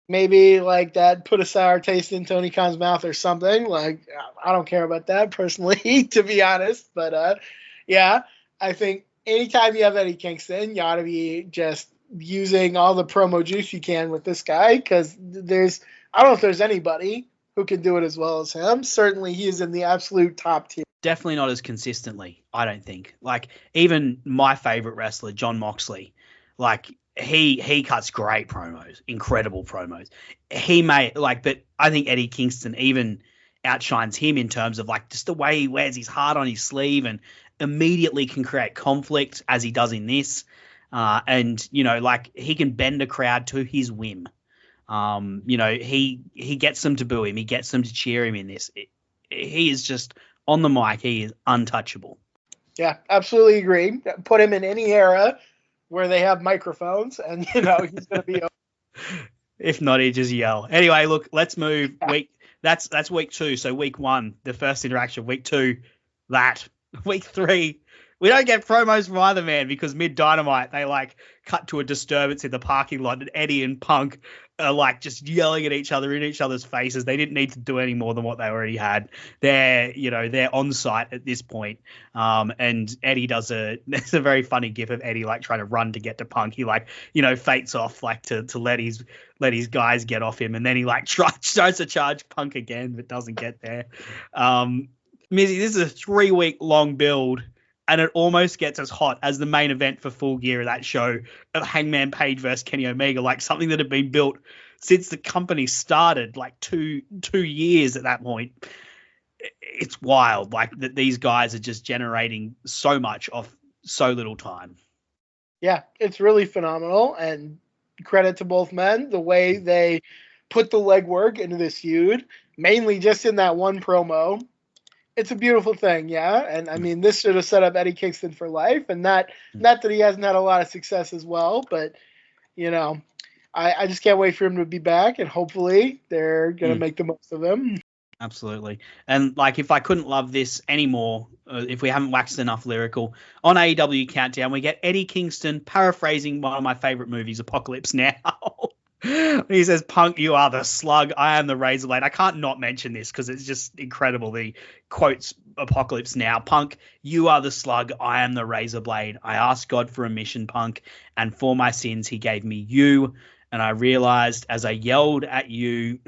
Maybe like that put a sour taste in Tony Khan's mouth or something. Like I don't care about that personally, to be honest. But yeah, I think anytime you have Eddie Kingston, you ought to be just using all the promo juice you can with this guy because I don't know if there's anybody who can do it as well as him. Certainly, he is in the absolute top tier. Definitely not as consistently, I don't think. Like even my favorite wrestler, John Moxley, like he cuts great promos, incredible promos. But I think Eddie Kingston even outshines him in terms of like just the way he wears his heart on his sleeve and immediately can create conflict as he does in this. And like he can bend a crowd to his whim. He gets them to boo him. He gets them to cheer him in this. He is just on the mic. He is untouchable. Yeah, absolutely agree. Put him in any era where they have microphones and, he's going to be. If not, he just yell. Anyway, look, let's move. That's week 2. So week 1, the first interaction. Week 2, that. Week 3, we don't get promos from either man because mid-Dynamite, they like cut to a disturbance in the parking lot and Eddie and Punk are like just yelling at each other in each other's faces. They didn't need to do any more than what they already had. They're on site at this point. And Eddie there's a very funny gif of Eddie like trying to run to get to Punk. He like, fates off like to let his guys get off him. And then he like tries to charge Punk again, but doesn't get there. Mizzy, this is a 3-week long build, and it almost gets as hot as the main event for Full Gear of that show of Hangman Page versus Kenny Omega, like something that had been built since the company started, like two years at that point. It's wild, like that these guys are just generating so much off so little time. Yeah, it's really phenomenal, and credit to both men, the way they put the legwork into this feud, mainly just in that one promo. It's a beautiful thing, yeah. And I mean, this should have set up Eddie Kingston for life, and not that he hasn't had a lot of success as well, but I just can't wait for him to be back, and hopefully they're gonna make the most of him. Absolutely. And like, if I couldn't love this anymore, if we haven't waxed enough lyrical, on AEW Countdown, we get Eddie Kingston paraphrasing one of my favorite movies, Apocalypse Now. He says, Punk, you are the slug. I am the razor blade. I can't not mention this because it's just incredible. The quotes Apocalypse Now. Punk, you are the slug. I am the razor blade. I asked God for a mission, Punk, and for my sins, he gave me you. And I realized as I yelled at you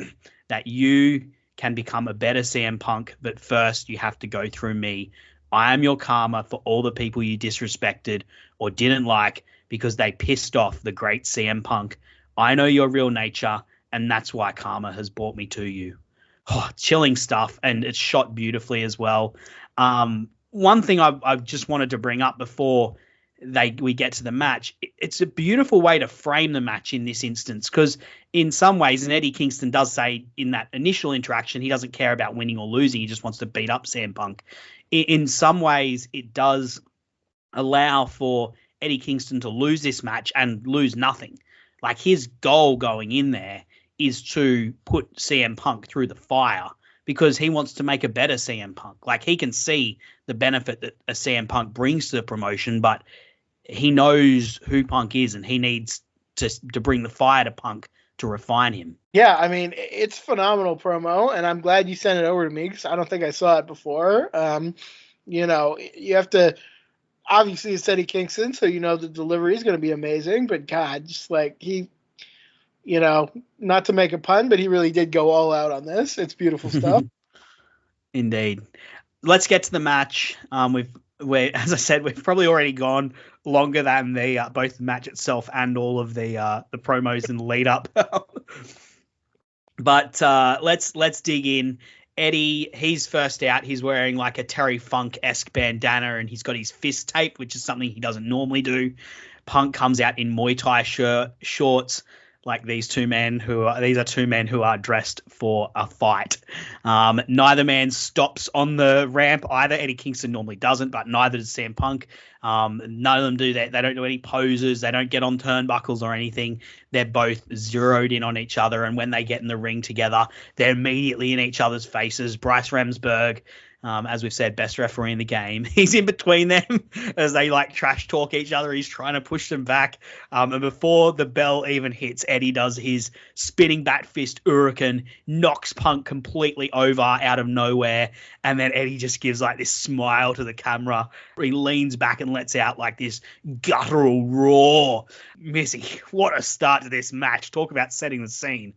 that you can become a better CM Punk, but first you have to go through me. I am your karma for all the people you disrespected or didn't like because they pissed off the great CM Punk. I know your real nature, and that's why karma has brought me to you. Oh, chilling stuff, and it's shot beautifully as well. One thing I've just wanted to bring up before we get to the match, it's a beautiful way to frame the match in this instance, because in some ways, and Eddie Kingston does say in that initial interaction, he doesn't care about winning or losing, he just wants to beat up CM Punk. In some ways, it does allow for Eddie Kingston to lose this match and lose nothing. Like, his goal going in there is to put CM Punk through the fire because he wants to make a better CM Punk. Like, he can see the benefit that a CM Punk brings to the promotion, but he knows who Punk is and he needs to bring the fire to Punk to refine him. Yeah, I mean, it's phenomenal promo, and I'm glad you sent it over to me because I don't think I saw it before. You have to... Obviously, it's Eddie Kingston, so the delivery is going to be amazing. But God, just like not to make a pun, but he really did go all out on this. It's beautiful stuff. Indeed. Let's get to the match. As I said, we've probably already gone longer than the both the match itself and all of the promos in the lead up. But let's dig in. Eddie, he's first out. He's wearing like a Terry Funk-esque bandana, and he's got his fist tape, which is something he doesn't normally do. Punk comes out in Muay Thai shorts. Like, these are two men who are dressed for a fight. Neither man stops on the ramp either. Eddie Kingston normally doesn't, but neither does CM Punk. None of them do that. They don't do any poses. They don't get on turnbuckles or anything. They're both zeroed in on each other, and when they get in the ring together, they're immediately in each other's faces. Bryce Remsburg, as we've said, best referee in the game. He's in between them as they like trash talk each other. He's trying to push them back. And before the bell even hits, Eddie does his spinning bat fist hurricane, knocks Punk completely over out of nowhere. And then Eddie just gives like this smile to the camera. He leans back and lets out like this guttural roar. Missy, what a start to this match. Talk about setting the scene.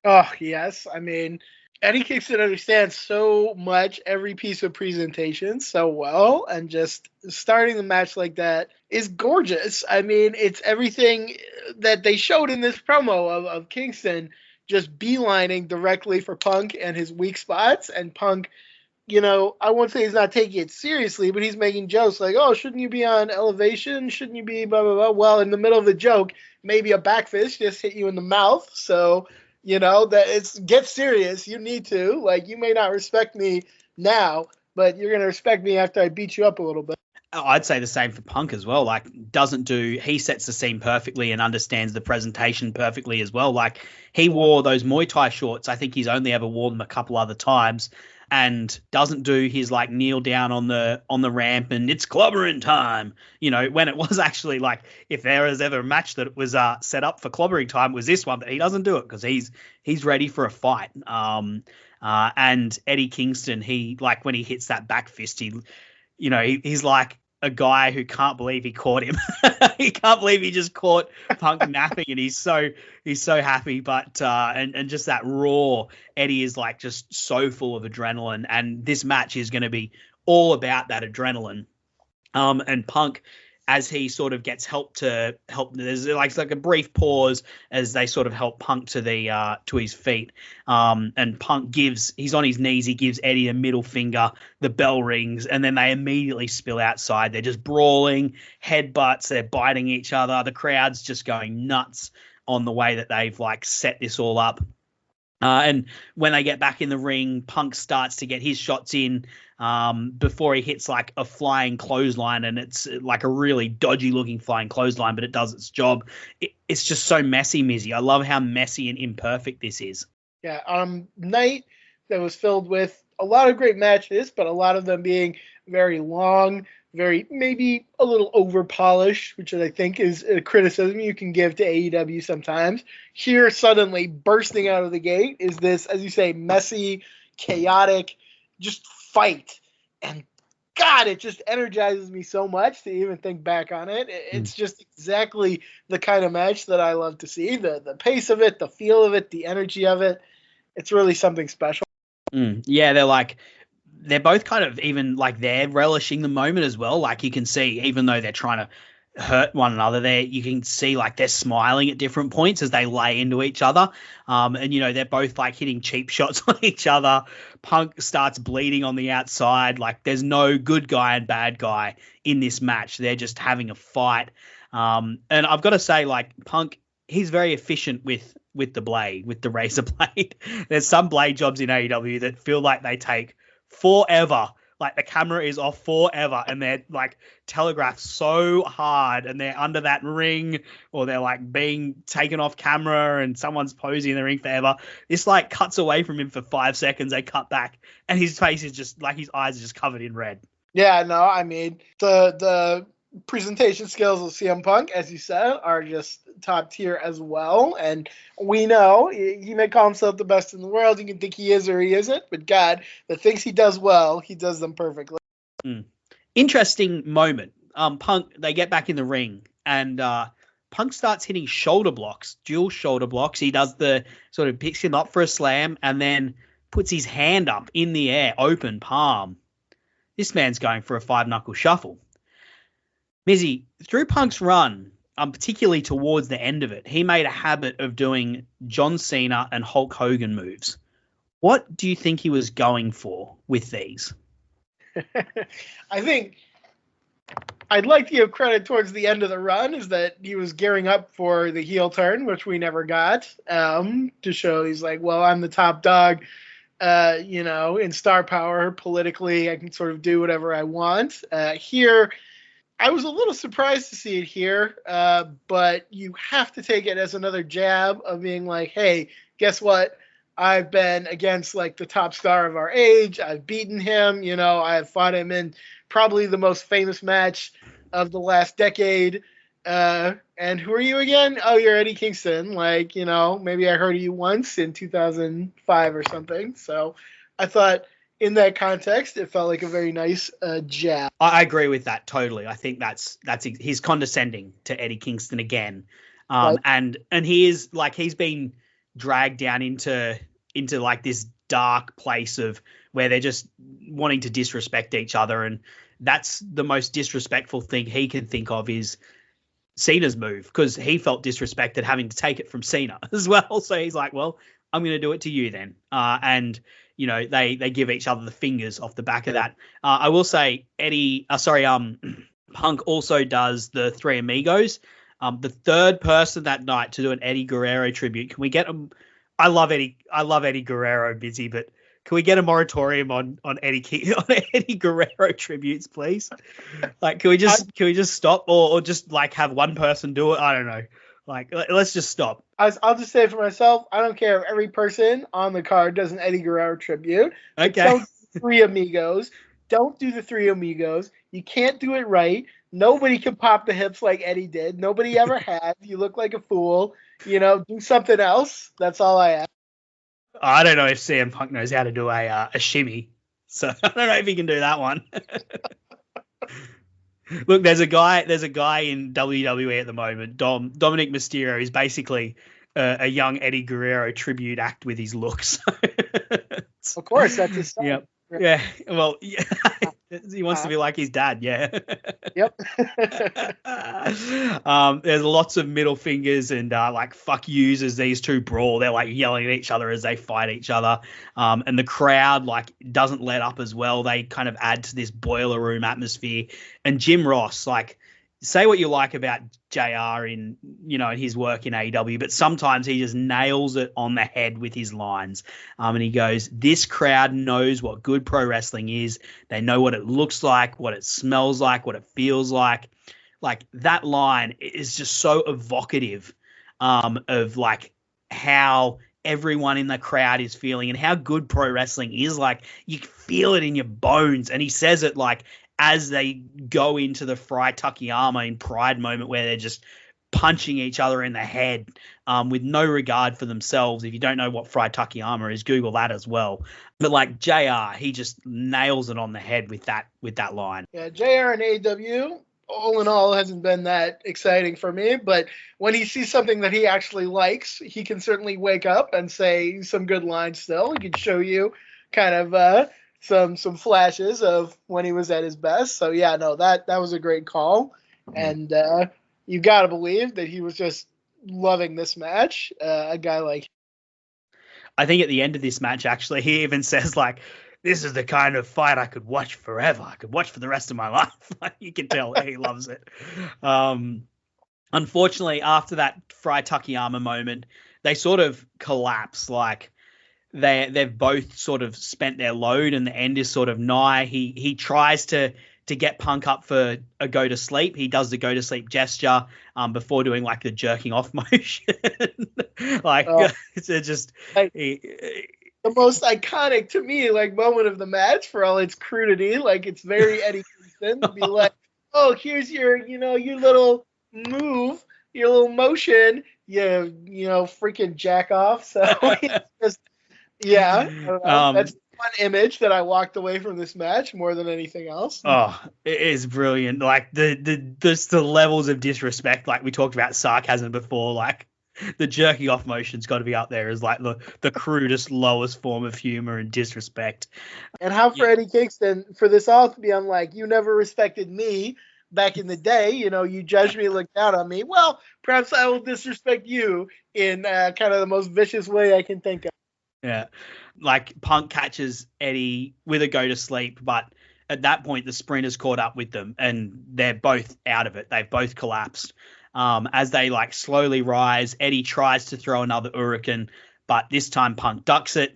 Oh, yes. I mean, Eddie Kingston understands so much, every piece of presentation so well, and just starting the match like that is gorgeous. I mean, it's everything that they showed in this promo of Kingston just beelining directly for Punk and his weak spots, and Punk, I won't say he's not taking it seriously, but he's making jokes like, oh, shouldn't you be on elevation? Shouldn't you be blah, blah, blah? Well, in the middle of the joke, maybe a back fist just hit you in the mouth, so... that get serious. You need to. Like, you may not respect me now, but you're going to respect me after I beat you up a little bit. I'd say the same for Punk as well. Like, he sets the scene perfectly and understands the presentation perfectly as well. Like, he wore those Muay Thai shorts. I think he's only ever worn them a couple other times, and doesn't do his like kneel down on the ramp and it's clobbering time. When it was actually like, if there was ever a match that was set up for clobbering time, was this one, but he doesn't do it because he's ready for a fight. And Eddie Kingston, he like when he hits that back fist, he's like a guy who can't believe he caught him. He can't believe he just caught Punk napping, and he's so happy. But and just that raw, Eddie is like just so full of adrenaline, and this match is going to be all about that adrenaline. And Punk, as he sort of gets help, there's like a brief pause as they sort of help Punk to his feet. And Punk he's on his knees. He gives Eddie a middle finger. The bell rings, and then they immediately spill outside. They're just brawling, headbutts. They're biting each other. The crowd's just going nuts on the way that they've like set this all up. And when they get back in the ring, Punk starts to get his shots in before he hits like a flying clothesline, and it's like a really dodgy looking flying clothesline, but it does its job. It's just so messy, Mizzy. I love how messy and imperfect this is. Yeah, night that was filled with a lot of great matches, but a lot of them being very long, very, maybe a little over polished, which I think is a criticism you can give to AEW sometimes. Here, suddenly bursting out of the gate is this, as you say, messy, chaotic, just fight. And God, it just energizes me so much to even think back on it. It's just exactly the kind of match that I love to see. The pace of it, the feel of it, the energy of it. It's really something special. Yeah, they're both kind of even like they're relishing the moment as well. Like you can see, even though they're trying to hurt one another, you can see like they're smiling at different points as they lay into each other. And they're both like hitting cheap shots on each other. Punk starts bleeding on the outside. Like there's no good guy and bad guy in this match. They're just having a fight. And I've got to say, like Punk, he's very efficient with the blade, with the razor blade. There's some blade jobs in AEW that feel like they take forever. Like the camera is off forever and they're like telegraphed so hard and they're under that ring or they're like being taken off camera and someone's posing in the ring forever. This like cuts away from him for 5 seconds. They cut back and his face is just like his eyes are just covered in red. Yeah, no, I mean, the presentation skills of CM Punk, as you said, are just top tier as well. And we know he may call himself the best in the world. You can think he is or he isn't. But God, the things he does well, he does them perfectly. Interesting moment. Punk, they get back in the ring and Punk starts hitting shoulder blocks, dual shoulder blocks. He does the sort of picks him up for a slam and then puts his hand up in the air, open palm. This man's going for a 5-knuckle shuffle. Mizzy, through Punk's run, particularly towards the end of it, he made a habit of doing John Cena and Hulk Hogan moves. What do you think he was going for with these? I think I'd like to give credit towards the end of the run is that he was gearing up for the heel turn, which we never got, to show he's like, well, I'm the top dog, in star power, politically, I can sort of do whatever I want. Here, I was a little surprised to see it here, but you have to take it as another jab of being like, hey, guess what? I've been against like the top star of our age. I've beaten him. I've fought him in probably the most famous match of the last decade. And who are you again? Oh, you're Eddie Kingston. Like, maybe I heard of you once in 2005 or something. So I thought in that context, it felt like a very nice jab. I agree with that totally. I think that's he's condescending to Eddie Kingston again. Right. And he is like, he's been dragged down into like this dark place of where they're just wanting to disrespect each other. And that's the most disrespectful thing he can think of is Cena's move, because he felt disrespected having to take it from Cena as well. So he's like, well, I'm going to do it to you then. And they give each other the fingers off the back of that. I will say Punk also does the Three Amigos. The third person that night to do an Eddie Guerrero tribute. Can we get him? I love Eddie Guerrero, Busy, but can we get a moratorium on Eddie Guerrero tributes, please? Like, can we just stop or just like have one person do it? I don't know. Like, let's just stop. I'll just say for myself, I don't care if every person on the card does an Eddie Guerrero tribute. Okay. Don't do Three Amigos. Don't do the Three Amigos. You can't do it right. Nobody can pop the hips like Eddie did. Nobody ever has. You look like a fool. Do something else. That's all I ask. I don't know if CM Punk knows how to do a shimmy, so I don't know if he can do that one. Look, there's a guy in WWE at the moment, Dominic Mysterio, is basically a young Eddie Guerrero tribute act with his looks. Of course, that's his style. Yep. Yeah. Well, yeah. He wants to be like his dad. Yeah. Yep. There's lots of middle fingers and like fuck yous as these two brawl. They're like yelling at each other as they fight each other. And the crowd like doesn't let up as well. They kind of add to this boiler room atmosphere. And Jim Ross, like, say what you like about JR in his work in AEW, but sometimes he just nails it on the head with his lines. And he goes, this crowd knows what good pro wrestling is. They know what it looks like, what it smells like, what it feels like. Like, that line is just so evocative of like how everyone in the crowd is feeling and how good pro wrestling is. Like, you feel it in your bones. And he says it like as they go into the Fry Takayama in Pride moment where they're just punching each other in the head with no regard for themselves. If you don't know what Fry Takayama is, Google that as well. But like JR, he just nails it on the head with that line. Yeah, JR and AEW, all in all, hasn't been that exciting for me. But when he sees something that he actually likes, he can certainly wake up and say some good lines still. He can show you kind of some flashes of when he was at his best. So, yeah, no, that was a great call. And you got to believe that he was just loving this match. A guy like, I think at the end of this match, actually, he even says, like, this is the kind of fight I could watch forever. I could watch for the rest of my life. Like, you can tell he loves it. Unfortunately, after that Fry Takayama moment, they sort of collapse. Like, they've both sort of spent their load and the end is sort of nigh. He tries to get Punk up for a go to sleep. He does the go to sleep gesture before doing like the jerking off motion. Like, it's just the most iconic to me like moment of the match for all its crudity. Like, it's very Eddie Kingston to be like, oh, here's your little move, your little motion, freaking jack off. So it's just, yeah, I don't know. That's one image that I walked away from this match more than anything else. Oh, it is brilliant. Like the levels of disrespect, like we talked about sarcasm before, like the jerking off motion's got to be up there as like the crudest, lowest form of humor and disrespect. And how for Eddie Kingston, for this all to be unlike, you never respected me back in the day, you judged me, looked down on me. Well, perhaps I will disrespect you in kind of the most vicious way I can think of. Yeah. Like, Punk catches Eddie with a go to sleep, but at that point the sprinters caught up with them and they're both out of it. They've both collapsed. As they like slowly rise, Eddie tries to throw another Hurricane, but this time Punk ducks it.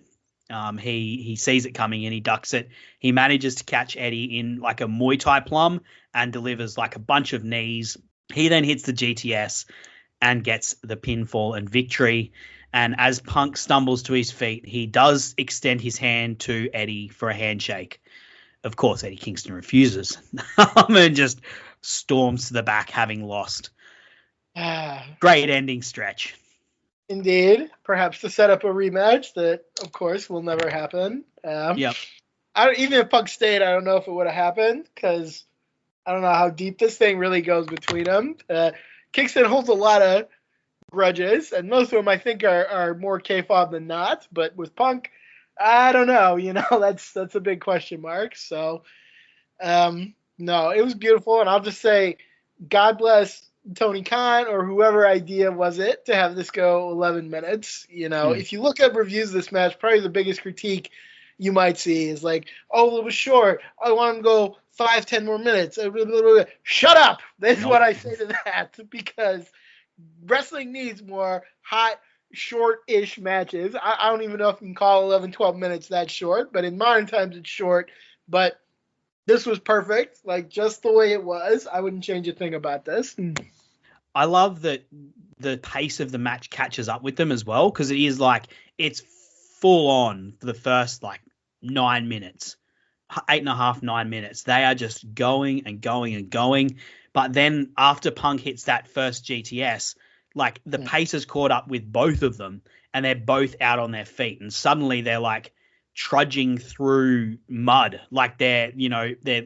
He sees it coming and he ducks it. He manages to catch Eddie in like a Muay Thai plum and delivers like a bunch of knees. He then hits the GTS and gets the pinfall and victory. And as Punk stumbles to his feet, he does extend his hand to Eddie for a handshake. Of course, Eddie Kingston refuses and just storms to the back, having lost. Great ending stretch. Indeed. Perhaps to set up a rematch that, of course, will never happen. Yep. Even if Punk stayed, I don't know if it would have happened because I don't know how deep this thing really goes between them. Kingston holds a lot of grudges, and most of them I think are more kayfabe than not. But with Punk, I don't know. That's a big question mark. So, no, it was beautiful, and I'll just say, God bless Tony Khan or whoever idea was it to have this go 11 minutes. If you look at reviews of this match, probably the biggest critique you might see is like, oh, it was short. I want him to go 5-10 more minutes. Shut up. That's what I say to that, because wrestling needs more hot, short-ish matches. I don't even know if you can call 11, 12 minutes that short, but in modern times it's short. But this was perfect, like just the way it was. I wouldn't change a thing about this. I love that the pace of the match catches up with them as well, because it is like it's full on for the first like 9 minutes, 8.5, 9 minutes. They are just going and going and going. But then after Punk hits that first GTS, like the pace has caught up with both of them and they're both out on their feet. And suddenly they're like trudging through mud. Like the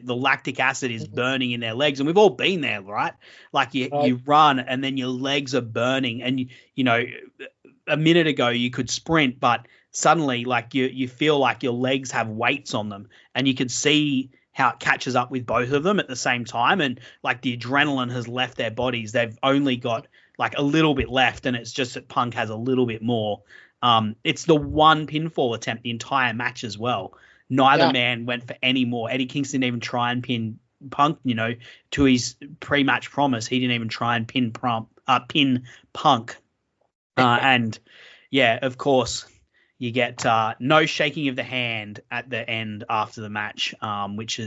lactic acid is burning in their legs. And we've all been there, right? Like you run and then your legs are burning. And, a minute ago you could sprint, but suddenly like you feel like your legs have weights on them, and you could see how it catches up with both of them at the same time. And like the adrenaline has left their bodies. They've only got like a little bit left, and it's just that Punk has a little bit more. It's the one pinfall attempt the entire match as well. Neither man went for any more. Eddie Kingston didn't even try and pin Punk, to his pre-match promise. He didn't even try and pin Punk. And yeah, of course, you get no shaking of the hand at the end after the match, which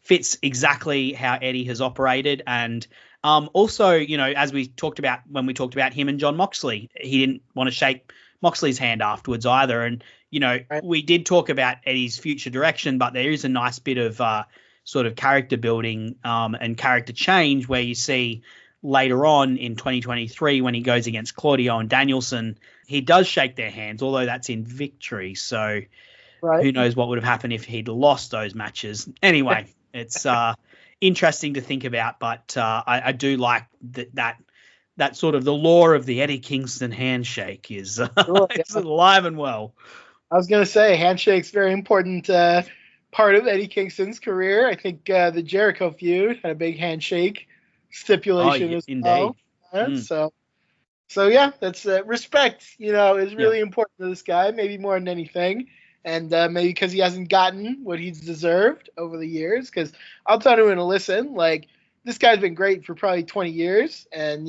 fits exactly how Eddie has operated. And also, as we talked about when we talked about him and John Moxley, he didn't want to shake Moxley's hand afterwards either. And, Right. we did talk about Eddie's future direction, but there is a nice bit of sort of character building and character change where you see later on in 2023 when he goes against Claudio and Danielson, he does shake their hands, although that's in victory. So Right. who knows what would have happened if he'd lost those matches. Anyway, it's interesting to think about, but I do like that sort of the lore of the Eddie Kingston handshake is Sure, it's yeah. alive and well. I was going to say handshake's very important part of Eddie Kingston's career. I think the Jericho feud had a big handshake stipulation as indeed. well. So yeah, that's respect. Is really important to this guy, maybe more than anything, and maybe because he hasn't gotten what he's deserved over the years. Because I'll tell anyone to listen, like this guy's been great for probably 20 years, and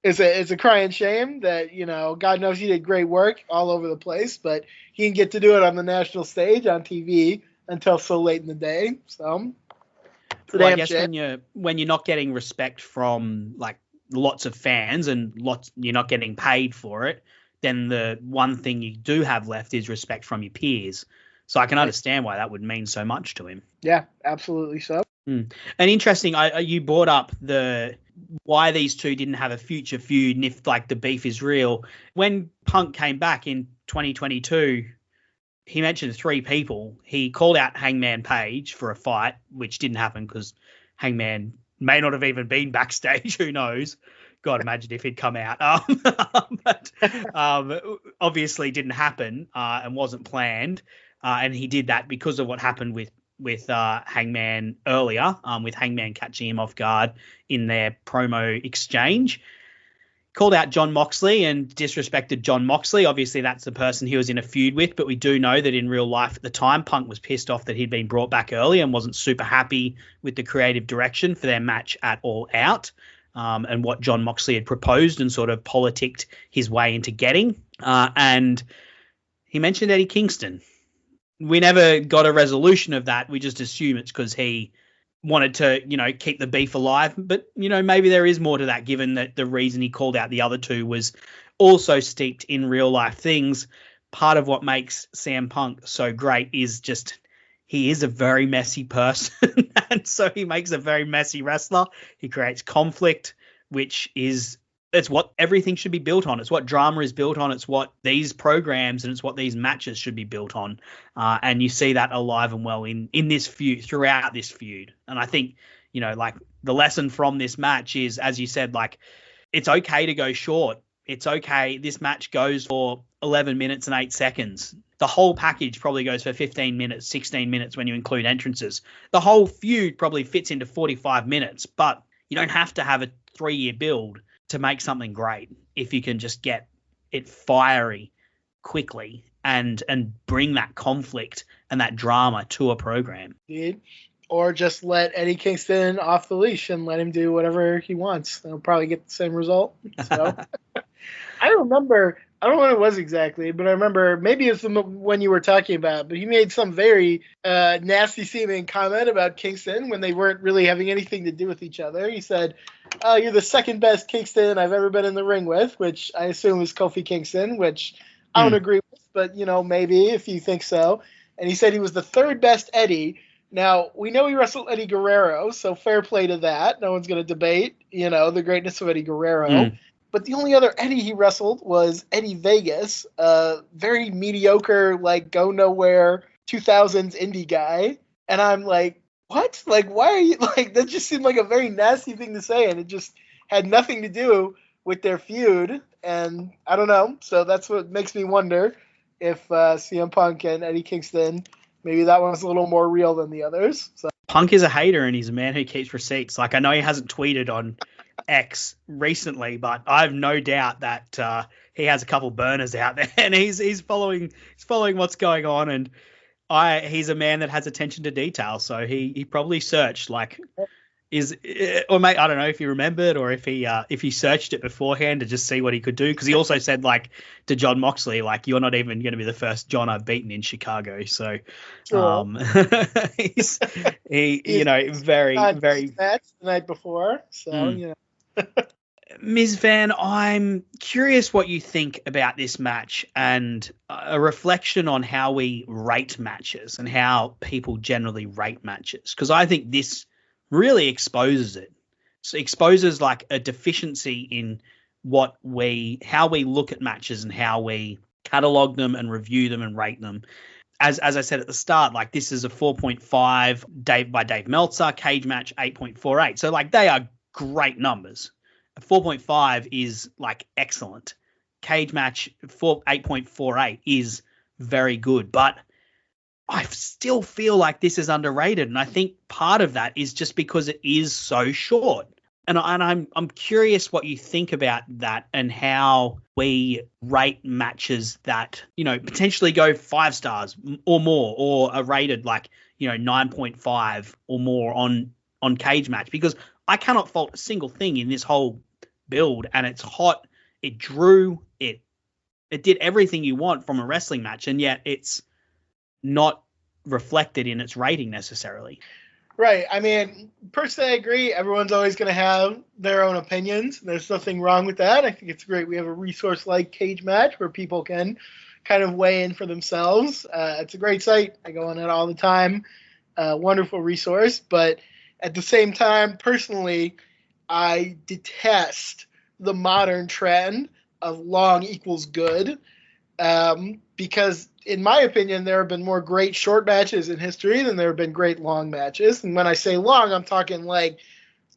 it's a crying shame that God knows he did great work all over the place, but he didn't get to do it on the national stage on TV until so late in the day. So, I guess when you're not getting respect from like lots of fans and you're not getting paid for it, then the one thing you do have left is respect from your peers. So I can understand why that would mean so much to him. Yeah, absolutely so. And interesting, you brought up why these two didn't have a future feud and if like the beef is real. When Punk came back in 2022, he mentioned 3 people. He called out Hangman Page for a fight, which didn't happen because Hangman may not have even been backstage. Who knows? God, imagine if he'd come out. But obviously didn't happen and wasn't planned. And he did that because of what happened with Hangman earlier, with Hangman catching him off guard in their promo exchange. Called out John Moxley and disrespected John Moxley. Obviously, that's the person he was in a feud with, but we do know that in real life at the time, Punk was pissed off that he'd been brought back early and wasn't super happy with the creative direction for their match at All Out and what John Moxley had proposed and sort of politicked his way into getting. And he mentioned Eddie Kingston. We never got a resolution of that. We just assume it's because he wanted to, keep the beef alive. But, maybe there is more to that, given that the reason he called out the other two was also steeped in real life things. Part of what makes CM Punk so great is just he is a very messy person. And so he makes a very messy wrestler. He creates conflict, which it's what everything should be built on. It's what drama is built on. It's what these programs and it's what these matches should be built on. And you see that alive and well in this feud, throughout this feud. And I think, like the lesson from this match is, as you said, like it's okay to go short. It's okay. This match goes for 11 minutes and 8 seconds. The whole package probably goes for 15 minutes, 16 minutes when you include entrances. The whole feud probably fits into 45 minutes, but you don't have to have a 3-year build to make something great if you can just get it fiery quickly and bring that conflict and that drama to a program. Indeed. Or just let Eddie Kingston off the leash and let him do whatever he wants. He'll probably get the same result. So I remember, I don't know what it was exactly, but I remember maybe it's the one you were talking about, but he made some very nasty seeming comment about Kingston when they weren't really having anything to do with each other. He said, you're the second best Kingston I've ever been in the ring with, which I assume is Kofi Kingston, which I don't agree with, but, maybe if you think so. And he said he was the third best Eddie. Now, we know he wrestled Eddie Guerrero, so fair play to that. No one's going to debate, the greatness of Eddie Guerrero. But the only other Eddie he wrestled was Eddie Vegas, a very mediocre, like, go-nowhere 2000s indie guy. And I'm like, what? Like, why are you, like, that just seemed like a very nasty thing to say, and it just had nothing to do with their feud. And I don't know. So that's what makes me wonder if CM Punk and Eddie Kingston, maybe that one's a little more real than the others. So Punk is a hater, and he's a man who keeps receipts. Like, I know he hasn't tweeted on X recently, but I have no doubt that he has a couple burners out there, and he's following what's going on. And he's a man that has attention to detail, so he probably searched like or mate, I don't know if he remembered or if he searched it beforehand to just see what he could do, because he also said like to John Moxley, like, you're not even going to be the first John I've beaten in Chicago. So he's very match the night before, so Mizfan, I'm curious what you think about this match and a reflection on how we rate matches and how people generally rate matches. Because I think this really exposes it. So exposes like a deficiency in how we look at matches and how we catalog them and review them and rate them. As I said at the start, like this is a 4.5 by Dave Meltzer, Cage Match 8.48. So like they are great numbers. 4.5 is like excellent. Cage Match 8.48 is very good, but I still feel like this is underrated, and I think part of that is just because it is so short. And I'm curious what you think about that and how we rate matches that, you know, potentially go 5 stars or more, or are rated like, you know, 9.5 or more on Cage Match, because I cannot fault a single thing in this whole build, and it's hot. It drew it. It did everything you want from a wrestling match, and yet it's not reflected in its rating necessarily. Right. I mean, personally, I agree. Everyone's always going to have their own opinions. There's nothing wrong with that. I think it's great. We have a resource like Cage Match where people can kind of weigh in for themselves. It's a great site. I go on it all the time. Wonderful resource. But at the same time, personally, I detest the modern trend of long equals good, because in my opinion, there have been more great short matches in history than there have been great long matches. And when I say long, I'm talking like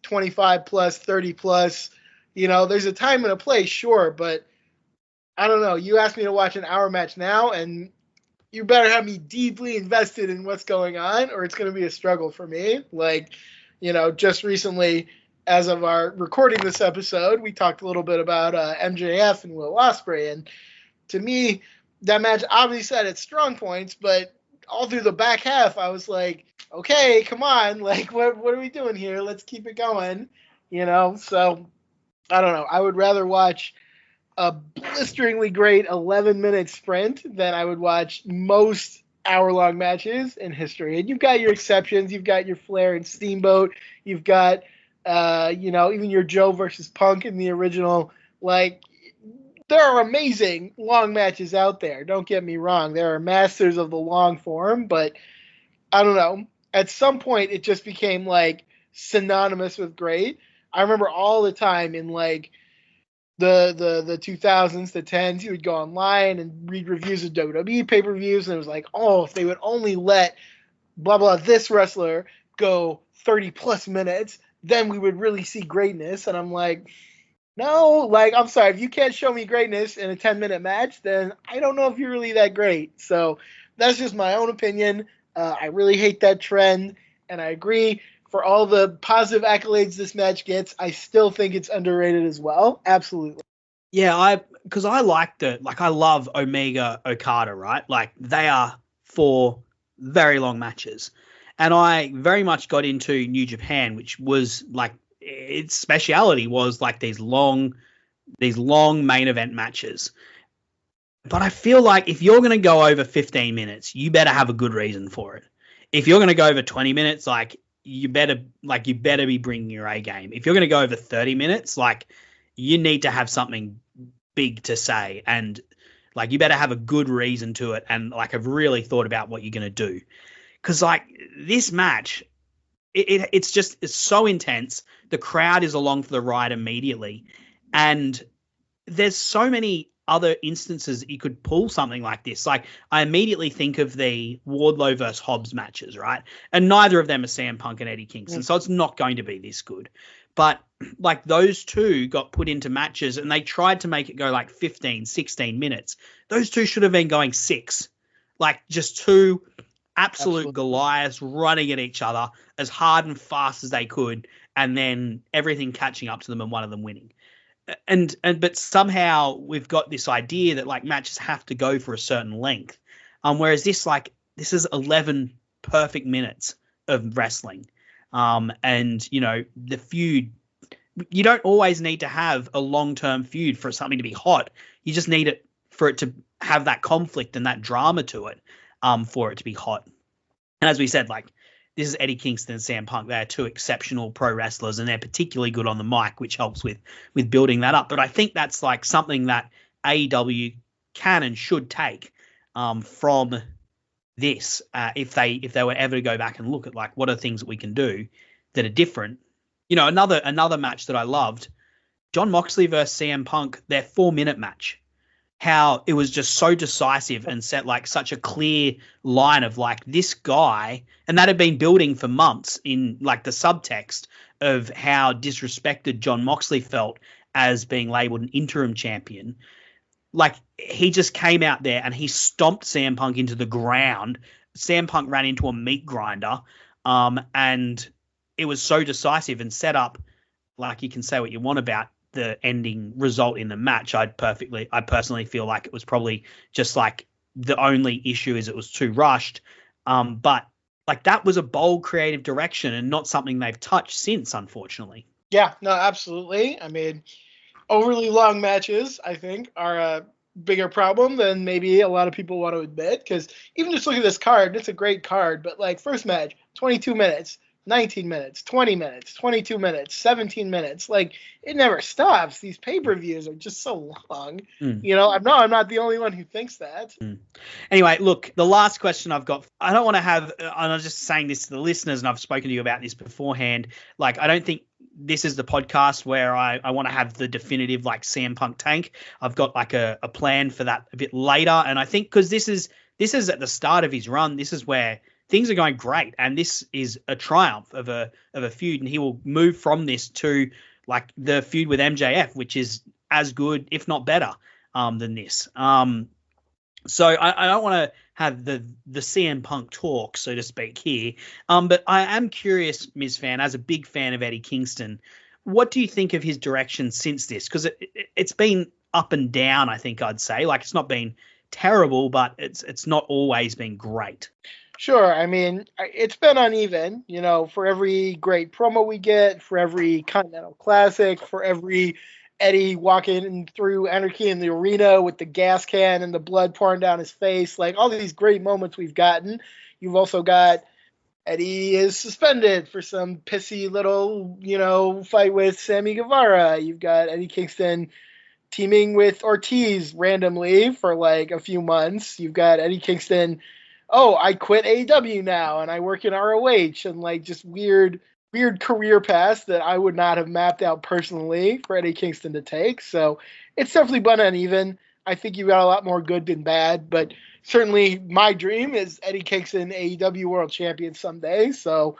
25 plus, 30 plus. You know, there's a time and a place, sure, but I don't know. You ask me to watch an hour match now, and you better have me deeply invested in what's going on, or it's going to be a struggle for me. Like, you know, just recently, as of our recording this episode, we talked a little bit about MJF and Will Ospreay, and to me, that match obviously had its strong points, but all through the back half, I was like, okay, come on, like, what are we doing here? Let's keep it going, you know? So, I don't know. I would rather watch a blisteringly great 11-minute sprint than I would watch most hour-long matches in history. And you've got your exceptions. You've got your Flair and Steamboat. You've got, you know, even your Joe versus Punk in the original. Like, there are amazing long matches out there. Don't get me wrong. There are masters of the long form, but I don't know. At some point, it just became like synonymous with great. I remember all the time in like the 2000s, the 10s, you would go online and read reviews of WWE pay-per-views, and it was like, oh, if they would only let blah, blah, this wrestler go 30 plus minutes, then we would really see greatness. And I'm like, no, like, I'm sorry, if you can't show me greatness in a 10-minute match, then I don't know if you're really that great. So that's just my own opinion. I really hate that trend, and I agree. For all the positive accolades this match gets, I still think it's underrated as well. Absolutely. Yeah, because I liked it. Like, I love Omega Okada, right? Like, they are 4 very long matches. And I very much got into New Japan, which was like, its speciality was like these long main event matches. But I feel like if you're going to go over 15 minutes, you better have a good reason for it. If you're going to go over 20 minutes, like, you better be bringing your A game. If you're going to go over 30 minutes, like, you need to have something big to say, and like, you better have a good reason to it, and like, have really thought about what you're going to do. Because like, this match, it's so intense. The crowd is along for the ride immediately, and there's so many other instances that you could pull something like this. Like, I immediately think of the Wardlow versus Hobbs matches, right? And neither of them are CM Punk and Eddie Kingston, so it's not going to be this good. But like, those two got put into matches and they tried to make it go like 15, 16 minutes. Those two should have been going 6. Like, just two absolute Goliaths running at each other as hard and fast as they could, and then everything catching up to them and one of them winning. But somehow we've got this idea that like, matches have to go for a certain length. Whereas this is 11 perfect minutes of wrestling. And you know, the feud, you don't always need to have a long-term feud for something to be hot. You just need it for it to have that conflict and that drama to it, for it to be hot. And as we said, like, this is Eddie Kingston and CM Punk. They're two exceptional pro wrestlers, and they're particularly good on the mic, which helps with building that up. But I think that's like something that AEW can and should take from this if they were ever to go back and look at like what are things that we can do that are different. Another match that I loved, Jon Moxley versus CM Punk, their 4-minute match. How it was just so decisive and set like such a clear line of like this guy, and that had been building for months in like the subtext of how disrespected Jon Moxley felt as being labeled an interim champion. Like he just came out there and he stomped CM Punk into the ground. CM Punk ran into a meat grinder, and it was so decisive and set up. Like you can say what you want about the ending result in the match. I personally feel like it was probably just like the only issue is it was too rushed. But like that was a bold creative direction and not something they've touched since, unfortunately. Yeah, no, absolutely. I mean, overly long matches, I think, are a bigger problem than maybe a lot of people want to admit. Because even just look at this card, it's a great card. But like first match, 22 minutes. 19 minutes, 20 minutes, 22 minutes, 17 minutes. Like it never stops. These pay-per-views are just so long. I'm not the only one who thinks that. Anyway, look, the last question I've got, I don't want to have, and I'm just saying this to the listeners, and I've spoken to you about this beforehand. Like, I don't think this is the podcast where I want to have the definitive like CM Punk tank. I've got like a plan for that a bit later. And I think because this is at the start of his run, this is where things are going great, and this is a triumph of a feud, and he will move from this to like the feud with MJF, which is as good, if not better, than this. So I don't want to have the CM Punk talk, so to speak, here. But I am curious, Mizfan, as a big fan of Eddie Kingston, what do you think of his direction since this? Because it's been up and down, I think I'd say. Like it's not been terrible, but it's not always been great. Sure. I mean, it's been uneven, for every great promo we get, for every Continental Classic, for every Eddie walking through Anarchy in the Arena with the gas can and the blood pouring down his face, like all these great moments we've gotten. You've also got Eddie is suspended for some pissy little, fight with Sammy Guevara. You've got Eddie Kingston teaming with Ortiz randomly for like a few months. You've got Eddie Kingston, I quit AEW now and I work in ROH, and like just weird career paths that I would not have mapped out personally for Eddie Kingston to take. So it's definitely been uneven. I think you've got a lot more good than bad, but certainly my dream is Eddie Kingston AEW World Champion someday. So,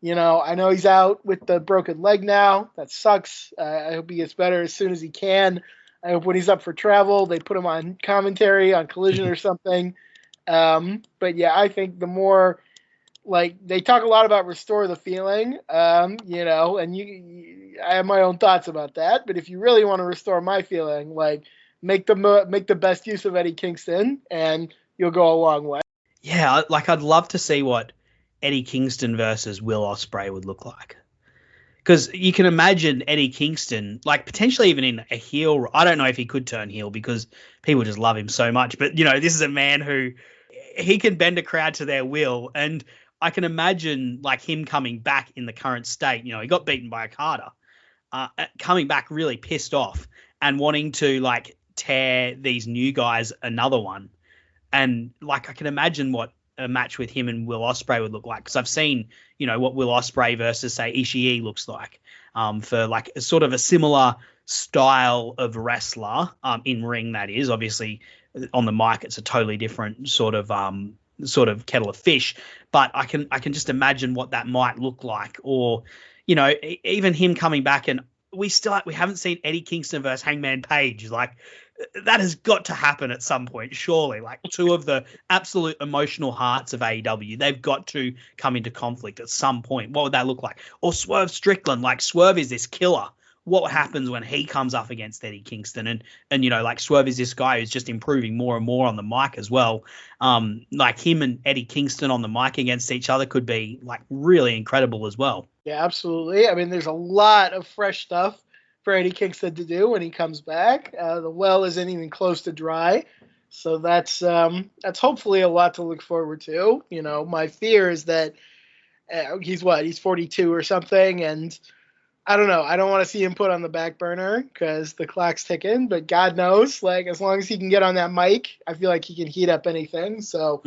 I know he's out with the broken leg now. That sucks. I hope he gets better as soon as he can. I hope when he's up for travel, they put him on commentary on Collision or something. But yeah, I think the more like they talk a lot about restore the feeling, and I have my own thoughts about that. But if you really want to restore my feeling, like make the best use of Eddie Kingston, and you'll go a long way. Yeah, like I'd love to see what Eddie Kingston versus Will Ospreay would look like. Because you can imagine Eddie Kingston, like potentially even in a heel. I don't know if he could turn heel because people just love him so much. But, this is a man who he can bend a crowd to their will. And I can imagine like him coming back in the current state. He got beaten by Okada, coming back really pissed off and wanting to like tear these new guys another one. And like I can imagine what a match with him and Will Ospreay would look like, because I've seen what Will Ospreay versus say Ishii looks like for like a sort of a similar style of wrestler in ring. That is obviously on the mic it's a totally different sort of kettle of fish, but I can just imagine what that might look like. Or even him coming back, and we haven't seen Eddie Kingston versus Hangman Page. Like that has got to happen at some point, surely. Like two of the absolute emotional hearts of AEW, they've got to come into conflict at some point. What would that look like? Or Swerve Strickland, like Swerve is this killer. What happens when he comes up against Eddie Kingston? And like Swerve is this guy who's just improving more and more on the mic as well. Like him and Eddie Kingston on the mic against each other could be like really incredible as well. Yeah, absolutely. I mean, there's a lot of fresh stuff for Eddie Kingston to do when he comes back. The well isn't even close to dry. So that's hopefully a lot to look forward to. My fear is that He's 42 or something, and I don't know. I don't want to see him put on the back burner because the clock's ticking. But God knows, like as long as he can get on that mic, I feel like he can heat up anything. So,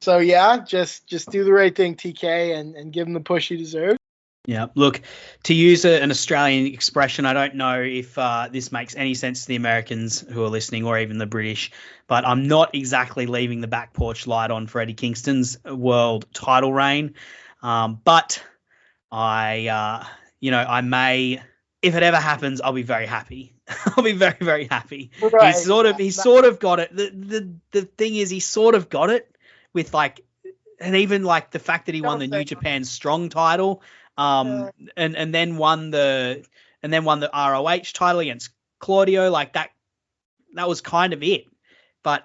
so yeah, just do the right thing, TK, and give him the push he deserves. Yeah, look, to use an Australian expression, I don't know if this makes any sense to the Americans who are listening or even the British, but I'm not exactly leaving the back porch light on for Eddie Kingston's world title reign. But I may, if it ever happens, I'll be very happy. I'll be very, very happy. Right. He's sort of got it. The thing is, he sort of got it with like, and even like the fact that he won the New Japan Strong title. And then won the ROH title against Claudio. Like that was kind of it, but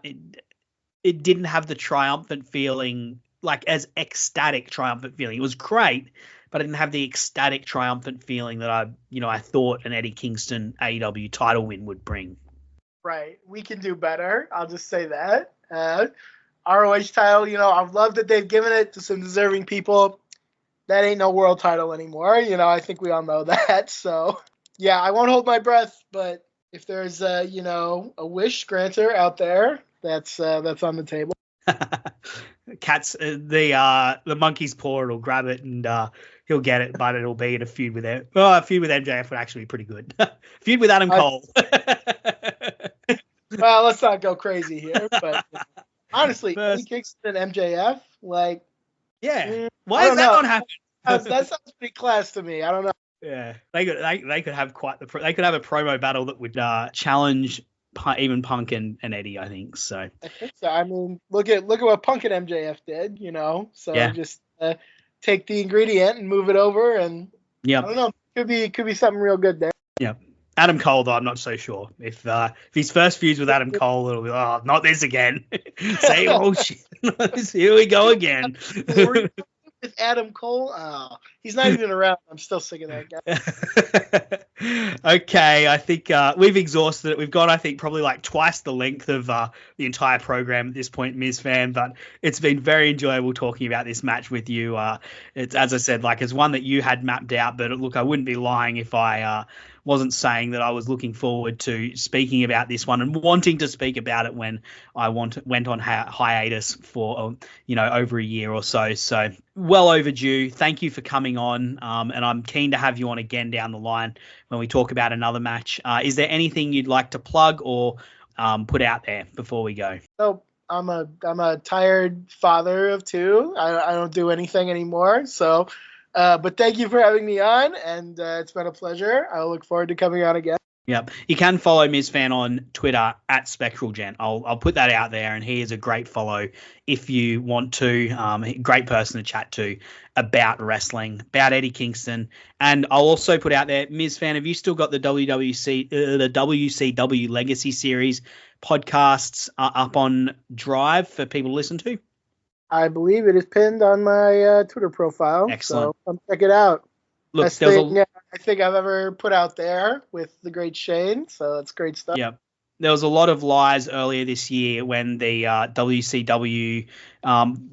it didn't have the triumphant feeling, like as ecstatic triumphant feeling. It was great, but it didn't have the ecstatic triumphant feeling that I thought an Eddie Kingston AEW title win would bring. Right, we can do better. I'll just say that. ROH title, I love that they've given it to some deserving people. That ain't no world title anymore. I think we all know that. So, yeah, I won't hold my breath, but if there's a wish granter out there, that's on the table. Cats, the monkey's paw, it'll grab it and he'll get it, but it'll be in a feud with him. Well, a feud with MJF would actually be pretty good. Feud with Adam Cole. Well, let's not go crazy here, but honestly, Eddie Kingston and MJF, like. Yeah. Why is that not happening? That sounds pretty class to me. I don't know. Yeah, they could have they could have a promo battle that would challenge even Punk and Eddie. I think so. I think so. I mean, look at what Punk and MJF did. So just take the ingredient and move it over, and I don't know. Could be something real good there. Yeah. Adam Cole, though, I'm not so sure. If his first feuds with Adam Cole, it'll be, not this again. Say, shit, here we go again. With Adam Cole, he's not even around. I'm still sick of that guy. Okay, I think we've exhausted it. We've got, I think, probably like twice the length of the entire program at this point, Mizfan, but it's been very enjoyable talking about this match with you. It's, as I said, like it's one that you had mapped out, but look, I wouldn't be lying if I wasn't saying that I was looking forward to speaking about this one and wanting to speak about it when I went on hiatus for over a year or so. So well overdue. Thank you for coming on, and I'm keen to have you on again down the line when we talk about another match. Is there anything you'd like to plug or put out there before we go? So I'm a tired father of two. I don't do anything anymore. So. But thank you for having me on, and it's been a pleasure. I look forward to coming on again. Yep. You can follow Mizfan on Twitter at SpectralGent. I'll put that out there, and he is a great follow if you want to. Great person to chat to about wrestling, about Eddie Kingston. And I'll also put out there, Mizfan, have you still got the WCW Legacy Series podcasts up on Drive for people to listen to? I believe it is pinned on my Twitter profile. Excellent. So come check it out. Look, Best thing I think I've ever put out there with the great Shane. So that's great stuff. Yeah. There was a lot of lies earlier this year when the WCW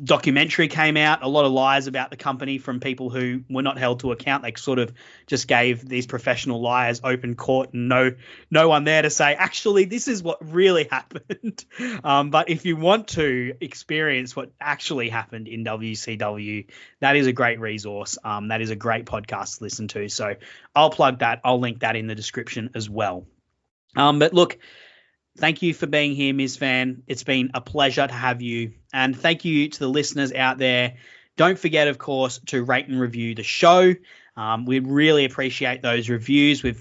documentary came out. A lot of lies about the company from people who were not held to account. They sort of just gave these professional liars open court and no one there to say, actually, this is what really happened. But if you want to experience what actually happened in WCW, that is a great resource. That is a great podcast to listen to. So I'll plug that. I'll link that in the description as well. But look, thank you for being here, Mizfan. It's been a pleasure to have you. And thank you to the listeners out there. Don't forget, of course, to rate and review the show. We really appreciate those reviews. We're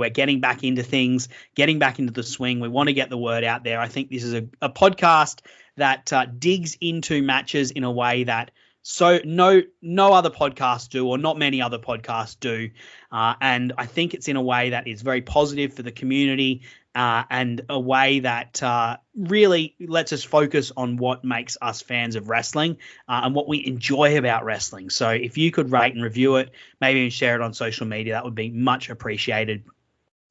getting back into things, getting back into the swing. We want to get the word out there. I think this is a podcast that digs into matches in a way that no other podcasts do, or not many other podcasts do. And I think it's in a way that is very positive for the community, and a way that really lets us focus on what makes us fans of wrestling and what we enjoy about wrestling. So if you could rate and review it, maybe even share it on social media, that would be much appreciated.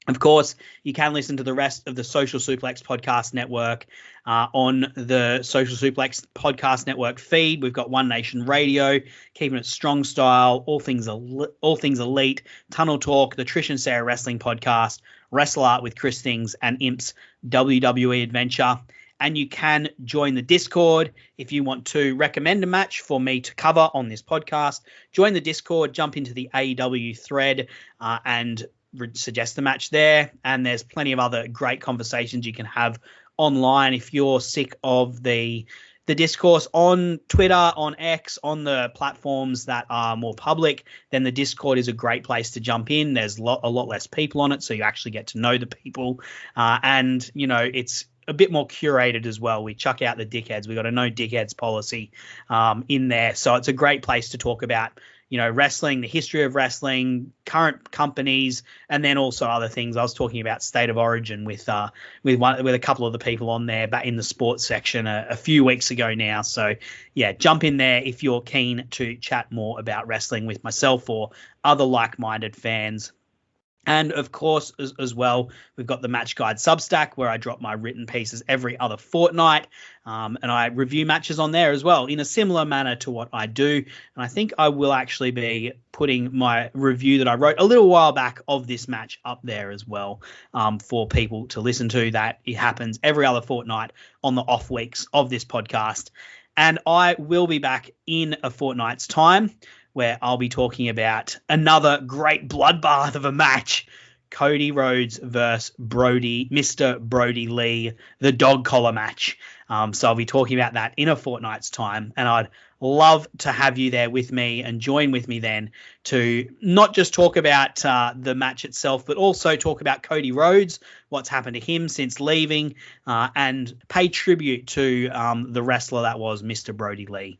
Of course, you can listen to the rest of the Social Suplex Podcast Network on the Social Suplex Podcast Network feed. We've got One Nation Radio, keeping it strong style, all things elite, Tunnel Talk, the Trish and Sarah Wrestling Podcast, Wrestle Art with Chris Things, and Imp's WWE Adventure. And you can join the Discord if you want to recommend a match for me to cover on this podcast. Join the Discord, jump into the AEW thread, and suggest the match there. And there's plenty of other great conversations you can have online if you're sick of the discourse on Twitter, on X, on the platforms that are more public. Then the Discord is a great place to jump in. There's a lot less people on it, so you actually get to know the people, and it's a bit more curated as well. We chuck out the dickheads. We got a no dickheads policy in there, so it's a great place to talk about wrestling, the history of wrestling, current companies, and then also other things. I was talking about State of Origin with a couple of the people on there back in the sports section a few weeks ago now. So yeah, jump in there if you're keen to chat more about wrestling with myself or other like-minded fans. And of course, as well, we've got the Match Guide Substack where I drop my written pieces every other fortnight. And I review matches on there as well in a similar manner to what I do. And I think I will actually be putting my review that I wrote a little while back of this match up there as well, for people to listen to. That it happens every other fortnight on the off weeks of this podcast. And I will be back in a fortnight's time, where I'll be talking about another great bloodbath of a match, Cody Rhodes versus Mr. Brody Lee, the dog collar match. So I'll be talking about that in a fortnight's time, and I'd love to have you there with me and join with me then to not just talk about the match itself, but also talk about Cody Rhodes, what's happened to him since leaving, and pay tribute to the wrestler that was Mr. Brody Lee.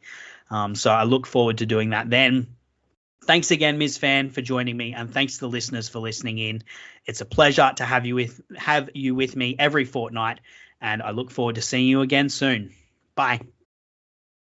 So I look forward to doing that then. Thanks again, Mizfan, for joining me, and thanks to the listeners for listening in. It's a pleasure to have you with me every fortnight, and I look forward to seeing you again soon. Bye.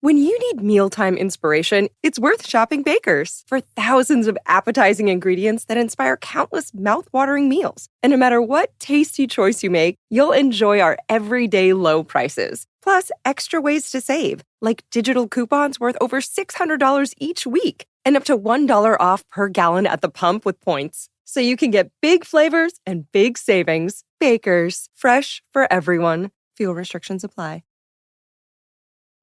When you need mealtime inspiration, it's worth shopping Baker's. For thousands of appetizing ingredients that inspire countless mouth-watering meals. And no matter what tasty choice you make, you'll enjoy our everyday low prices. Plus, extra ways to save, like digital coupons worth over $600 each week, and up to $1 off per gallon at the pump with points. So you can get big flavors and big savings. Baker's, fresh for everyone. Fuel restrictions apply.